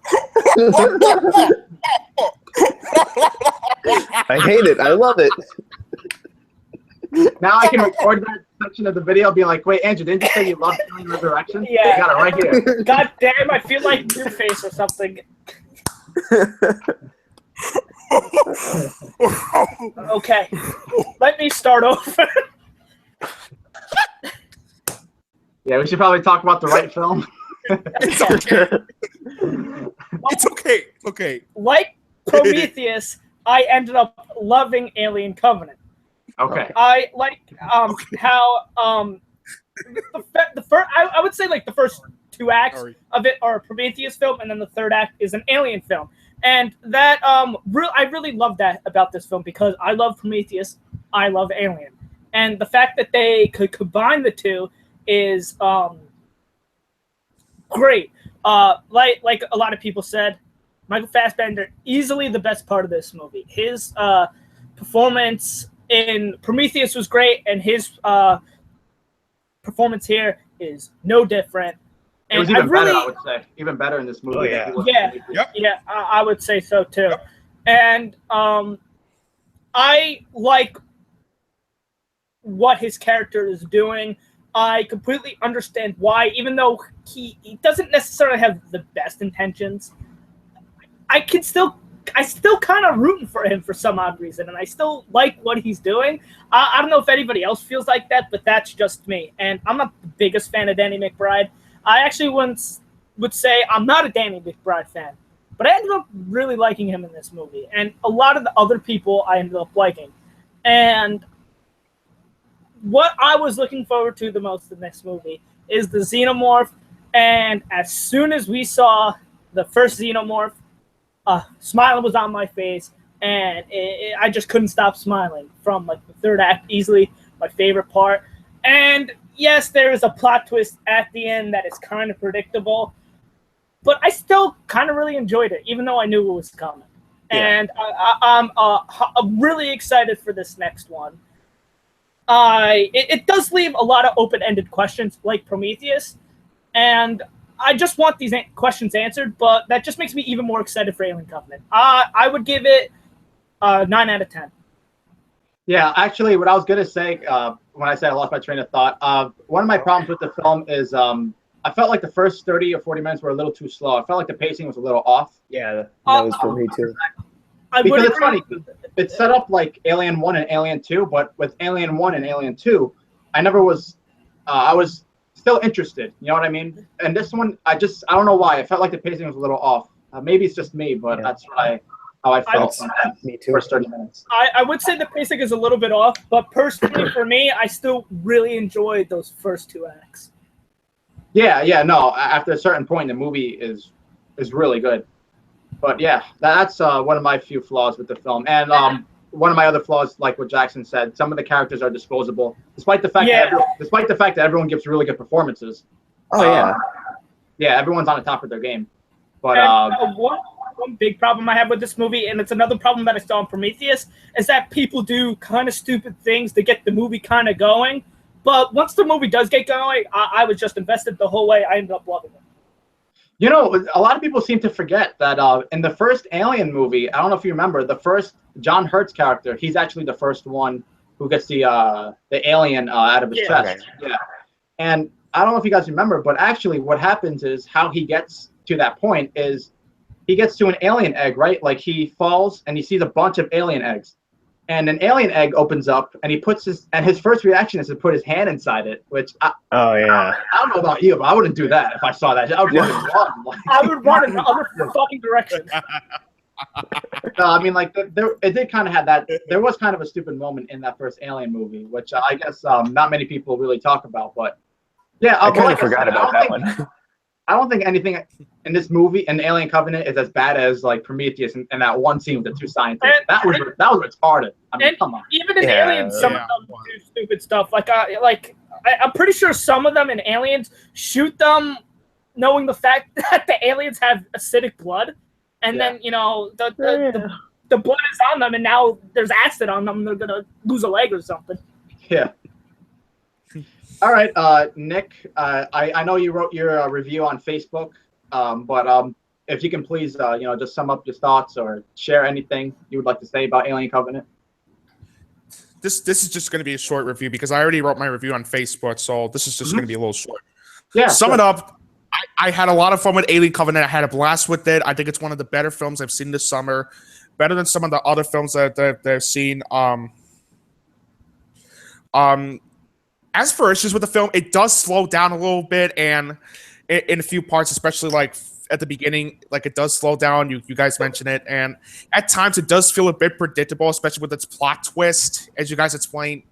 I hate it. I love it. Now I can record that section of the video, be like, "Wait, Andrew, didn't you say you loved Alien Resurrection?" Yeah. I got it right here. God damn! I feel like Your Face or something. Okay, let me start over. Yeah, we should probably talk about the right film. It's okay. It's okay. Okay. Like Prometheus, I ended up loving Alien Covenant. Okay. I like how the first I would say like the first two acts of it are a Prometheus film, and then the third act is an Alien film, and that I really love that about this film because I love Prometheus, I love Alien, and the fact that they could combine the two is great. Like a lot of people said, Michael Fassbender easily the best part of this movie. His performance in Prometheus was great, and his performance here is no different. And it was even better, I would say. Even better in this movie. Oh, yeah. I would say so too. Yep. And I like what his character is doing. I completely understand why, even though he doesn't necessarily have the best intentions. I still kind of rooting for him for some odd reason, and I still like what he's doing. I don't know if anybody else feels like that, but that's just me. And I'm not the biggest fan of Danny McBride. I actually once would say I'm not a Danny McBride fan, but I ended up really liking him in this movie, and a lot of the other people I ended up liking. And what I was looking forward to the most in this movie is the Xenomorph, and as soon as we saw the first Xenomorph, smiling was on my face, and I just couldn't stop smiling from like the third act. Easily my favorite part. And yes, there is a plot twist at the end that is kind of predictable, but I still kind of really enjoyed it, even though I knew it was coming. Yeah. And I'm really excited for this next one. It does leave a lot of open-ended questions like Prometheus, and I just want these questions answered, but that just makes me even more excited for Alien Covenant. I would give it 9 out of 10. Yeah, actually, what I was going to say when I said I lost my train of thought, one of my problems with the film is I felt like the first 30 or 40 minutes were a little too slow. I felt like the pacing was a little off. Yeah, that was for me too. Because it's funny. It's set up like Alien 1 and Alien 2, but with Alien 1 and Alien 2, I was still interested. You know what I mean? And this one, I don't know why. I felt like the pacing was a little off. Maybe it's just me, but that's how I felt. Me too. First 30 minutes. I would say the pacing is a little bit off, but personally for me, I still really enjoyed those first two acts. Yeah, no. After a certain point, the movie is really good. But yeah, that's one of my few flaws with the film. And one of my other flaws, like what Jackson said, some of the characters are disposable, despite the fact that everyone gives really good performances. Oh yeah. Yeah, everyone's on the top of their game. But one big problem I have with this movie, and it's another problem that I saw in Prometheus, is that people do kind of stupid things to get the movie kind of going. But once the movie does get going, I was just invested the whole way. I ended up loving it. You know, a lot of people seem to forget that in the first Alien movie, I don't know if you remember, the first John Hurt's character, he's actually the first one who gets the alien out of his chest. Okay. Yeah. And I don't know if you guys remember, but actually what happens is how he gets to that point is he gets to an alien egg, right? Like he falls and he sees a bunch of alien eggs. And an alien egg opens up, and his first reaction is to put his hand inside it, which I don't know about you, but I wouldn't do that if I saw that. I would run. I would run in the other fucking direction. I mean, like it did kind of have that. There was kind of a stupid moment in that first Alien movie, which I guess not many people really talk about. But yeah, I kind of forgot about that one. I don't think anything in this movie, in Alien Covenant, is as bad as like Prometheus and that one scene with the two scientists. That was retarded. I mean, come on. Even in Aliens, some of them do stupid stuff. I'm pretty sure some of them in Aliens shoot them knowing the fact that the aliens have acidic blood, and then the blood is on them, and now there's acid on them, they're gonna lose a leg or something. Yeah. All right, Nick. I know you wrote your review on Facebook, but if you can please, just sum up your thoughts or share anything you would like to say about Alien Covenant. This is just going to be a short review because I already wrote my review on Facebook, so this is just going to be a little short. Yeah. Sum it up. I had a lot of fun with Alien Covenant. I had a blast with it. I think it's one of the better films I've seen this summer, better than some of the other films that I've seen. As for issues with the film, it does slow down a little bit, and in a few parts, especially like at the beginning, like it does slow down. You guys mentioned it, and at times it does feel a bit predictable, especially with its plot twist, as you guys explained.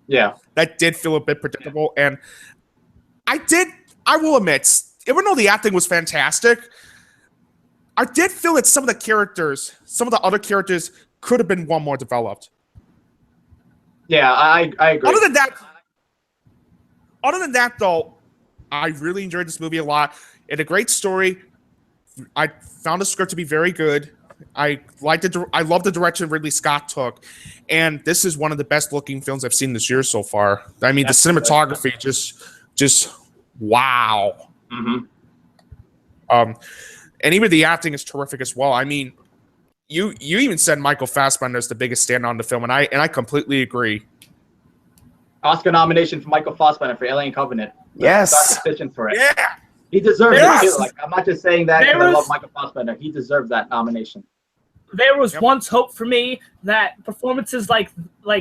Yeah, that did feel a bit predictable, and I will admit, even though the acting was fantastic, I did feel that some of the other characters could have been more developed. Yeah, I agree. Other than that, though, I really enjoyed this movie a lot. It had a great story. I found the script to be very good. I love the direction Ridley Scott took, and this is one of the best looking films I've seen this year so far. I mean, the cinematography just wow. Mm-hmm. And even the acting is terrific as well. I mean, you even said Michael Fassbender is the biggest standout in the film, and I completely agree. Oscar nomination for Michael Fassbender for Alien Covenant. Yes. Petition for it. Yeah. He deserves Yes. it too. Like, I'm not just saying that because I love Michael Fassbender. He deserves that nomination. There was once hope for me that performances like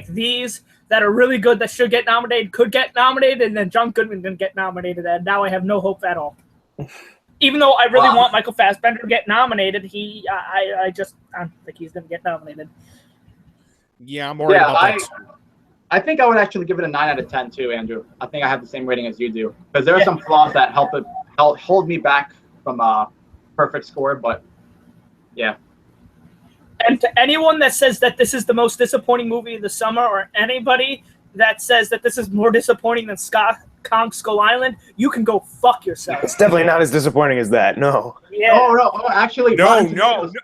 these that are really good that should get nominated could get nominated, and then John Goodman didn't get nominated, and now I have no hope at all. Even though I really want Michael Fassbender to get nominated, I don't think he's going to get nominated. Yeah, I'm worried about that. I think I would actually give it a 9 out of 10 too, Andrew. I think I have the same rating as you do because there are some flaws that help hold me back from a perfect score, but yeah. And to anyone that says that this is the most disappointing movie of the summer, or anybody that says that this is more disappointing than Kong Skull Island, you can go fuck yourself. It's definitely not as disappointing as that. No. Yeah. Oh, actually. No.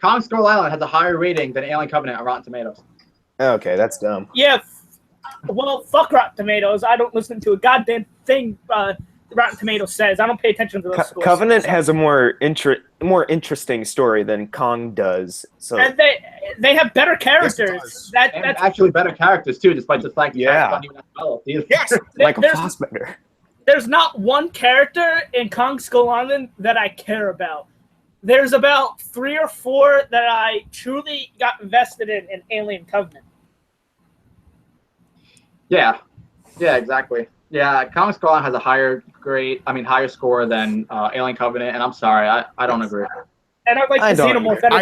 Kong Skull Island has a higher rating than Alien Covenant on Rotten Tomatoes. Okay, that's dumb. Yeah. Well, fuck Rotten Tomatoes. I don't listen to a goddamn thing Rotten Tomatoes says. I don't pay attention to those scores. Covenant has a more interesting story than Kong does. So and they have better characters. Yes, that's actually better characters too, despite the fact that yes, Michael Fassbender. There's not one character in Kong Skull Island that I care about. There's about 3 or 4 that I truly got invested in Alien Covenant. Yeah, exactly. Yeah, Kong Skull Island has a higher score than Alien Covenant, and I'm sorry, I don't agree. And I'd like to see them more better.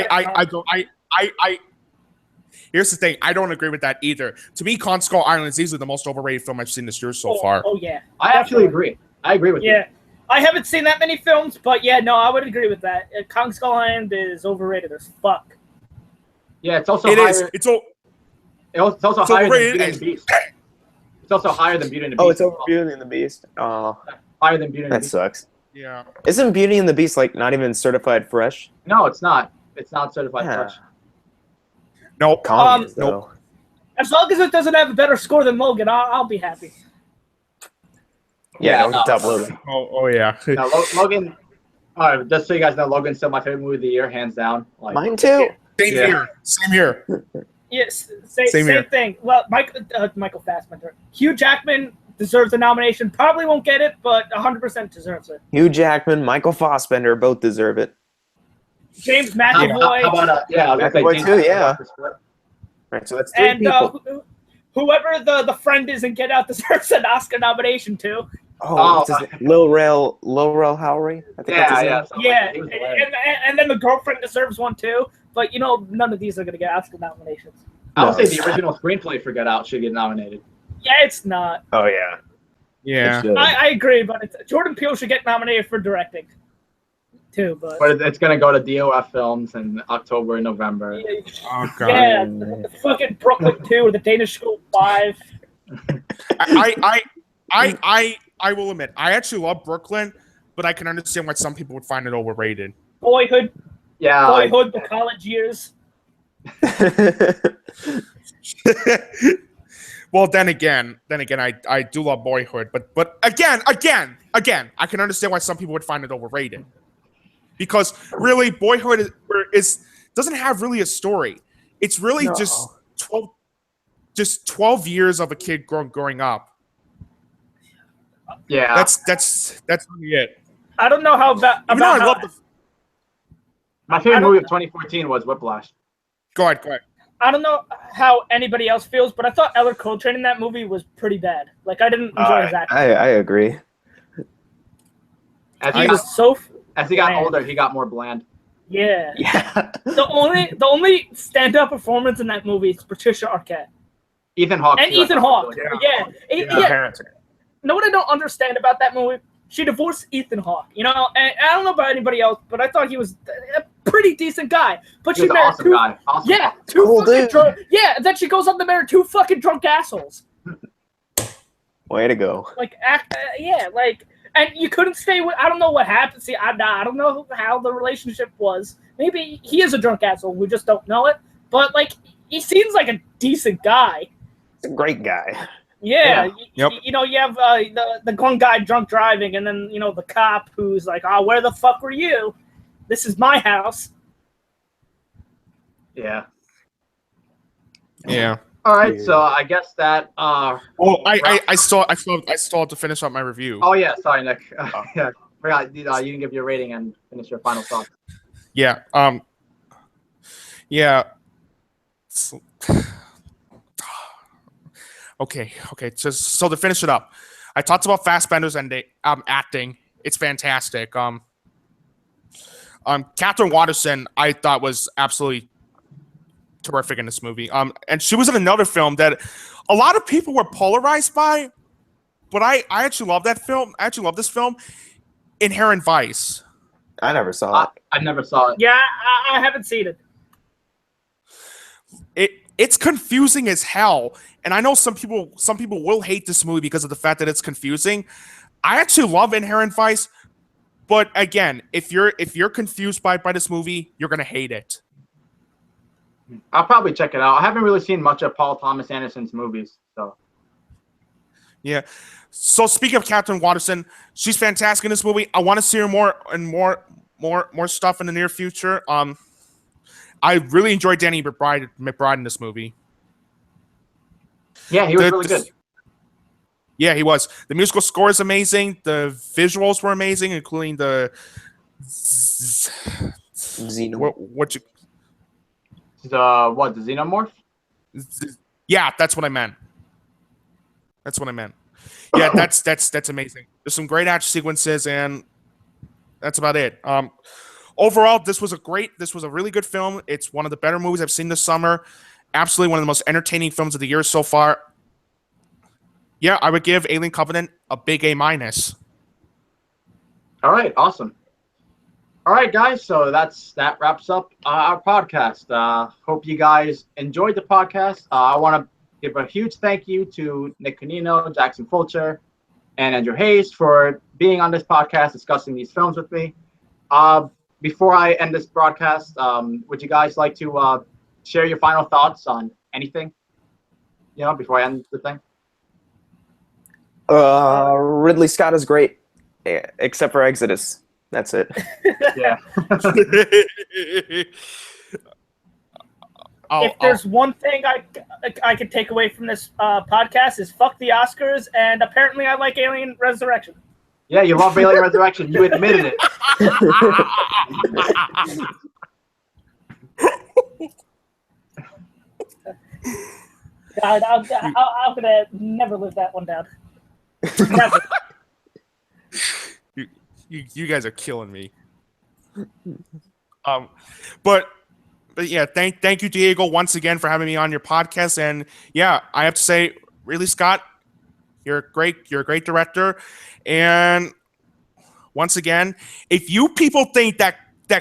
Here's the thing, I don't agree with that either. To me, Kong Skull Island is easily the most overrated film I've seen this year so far. Oh yeah, I actually agree. I agree with you. Yeah, I haven't seen that many films, but yeah, no, I would agree with that. Kong Skull Island is overrated as fuck. Yeah, it's also higher. It's also higher than Beauty and the Beast. It's also higher than Beauty and the Beast. Oh, it's over Beauty and the Beast. Oh, higher than Beauty and the Beast. That sucks. Yeah. Isn't Beauty and the Beast like not even certified fresh? No, it's not. It's not certified fresh. Nope. Kong is, though. As long as it doesn't have a better score than Logan, I'll be happy. Yeah, top Logan. Oh yeah. No, Logan. Just so you guys know, Logan's still my favorite movie of the year, hands down. Like, mine too. Same here. Yes, same thing. Well, Michael Fassbender, Hugh Jackman deserves a nomination. Probably won't get it, but 100% deserves it. Hugh Jackman, Michael Fassbender both deserve it. James McAvoy. How about McAvoy too? Yeah. Right, so that's 3 people. Whoever the friend is in Get Out deserves an Oscar nomination too. Lil Rel Howery? I think that's his name. And then the girlfriend deserves one too. But none of these are gonna get Oscar nominations. I would say the original screenplay for Get Out should get nominated. Yeah, it's not. Oh yeah. Yeah. I agree, but Jordan Peele should get nominated for directing too. But it's gonna go to DOF Films in October and November. Oh god. Yeah, the fucking Brooklyn 2 or the Danish School 5. I will admit, I actually love Brooklyn, but I can understand why some people would find it overrated. Boyhood, Yeah. the college years. Well, then again, I do love Boyhood, but again, I can understand why some people would find it overrated. Because really, Boyhood doesn't have really a story. It's really just 12 years of a kid growing up. Yeah. That's really it. I don't know how about I love My favorite movie of 2014 was Whiplash. Go ahead. I don't know how anybody else feels, but I thought Eller Coltrane in that movie was pretty bad. Like, I didn't enjoy his acting. I agree. As he got older, he got more bland. Yeah. Yeah. The only stand-up performance in that movie is Patricia Arquette. Ethan Hawke. And Ethan Hawke. Yeah. Parents. You know what I don't understand about that movie? She divorced Ethan Hawke. You know, and I don't know about anybody else, but I thought he was a pretty decent guy. But she married awesome guy. Awesome yeah, guy. two fucking drunk. Yeah, and then she goes on to marry two fucking drunk assholes. Way to go. Like, and you couldn't stay with. I don't know what happened. See, I don't know how the relationship was. Maybe he is a drunk asshole. We just don't know it. But like, he seems like a decent guy. He's a great guy. Yeah. Yep. You know, you have the one guy drunk driving, and then, you know, the cop who's like, "Oh, where the fuck were you? This is my house." Yeah. Yeah. All right, so I guess that. I still have to finish up my review. Oh yeah, sorry, Nick. Yeah, forgot you didn't give your rating and finish your final thoughts. Yeah. Yeah. Okay. So to finish it up, I talked about Fassbender's acting. It's fantastic. Catherine Watterson, I thought was absolutely terrific in this movie. And she was in another film that a lot of people were polarized by, but I actually love that film. I actually love this film, Inherent Vice. I never saw it. I never saw it. Yeah, I haven't seen it. It's confusing as hell, and I know some people will hate this movie because of the fact that it's confusing. I actually love Inherent Vice, but again, if you're confused by this movie, you're gonna hate it. I'll probably check it out. I haven't really seen much of Paul Thomas Anderson's movies, so. Yeah. So speaking of Catherine Watterson, she's fantastic in this movie. I want to see her more stuff in the near future. I really enjoyed Danny McBride in this movie. Yeah, he was really good. Yeah, he was. The musical score is amazing. The visuals were amazing, including the Xenomorph. The Xenomorph? Yeah, that's what I meant. Yeah, that's amazing. There's some great action sequences, and that's about it. Overall, this was a really good film. It's one of the better movies I've seen this summer. Absolutely one of the most entertaining films of the year so far. Yeah, I would give Alien Covenant a big A-. All right, awesome. All right, guys, so that wraps up our podcast. Hope you guys enjoyed the podcast. I want to give a huge thank you to Nick Canino, Jackson Fulcher, and Andrew Hayes for being on this podcast, discussing these films with me. Before I end this broadcast, would you guys like to share your final thoughts on anything? Before I end the thing. Ridley Scott is great, except for Exodus. That's it. Yeah. If there's one thing I could take away from this podcast is fuck the Oscars, and apparently I like Alien Resurrection. Yeah, you love Alien Resurrection. You admitted it. God, I'm gonna never live that one down. Never. You guys are killing me. But yeah, thank you, Diego, once again for having me on your podcast. And yeah, I have to say, Ridley Scott, you're a great director. And once again, if you people think that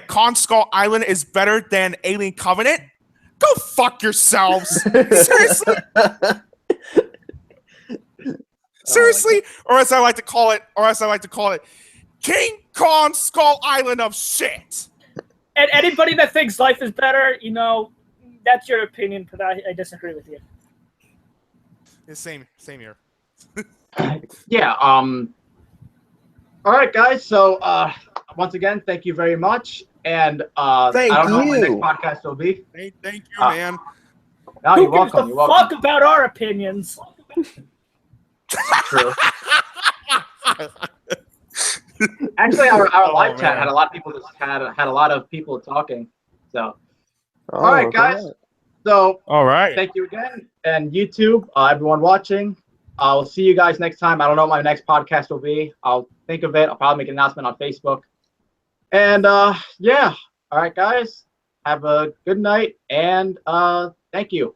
Kong Skull Island is better than Alien Covenant, go fuck yourselves. Seriously. Seriously, or as I like to call it, King Kong Skull Island of shit. And anybody that thinks life is better, that's your opinion, but I disagree with you. Same here. Yeah. All right, guys. So once again, thank you very much. And I don't know what my next podcast will be. Thank you, man. No, you're welcome. Who gives a fuck about our opinions? True. Actually, our live chat had a lot of people. Had a lot of people talking. So, all right, guys. So, all right. Thank you again, and YouTube, everyone watching. I'll see you guys next time. I don't know what my next podcast will be. I'll think of it. I'll probably make an announcement on Facebook. And yeah. All right, guys. Have a good night, and thank you.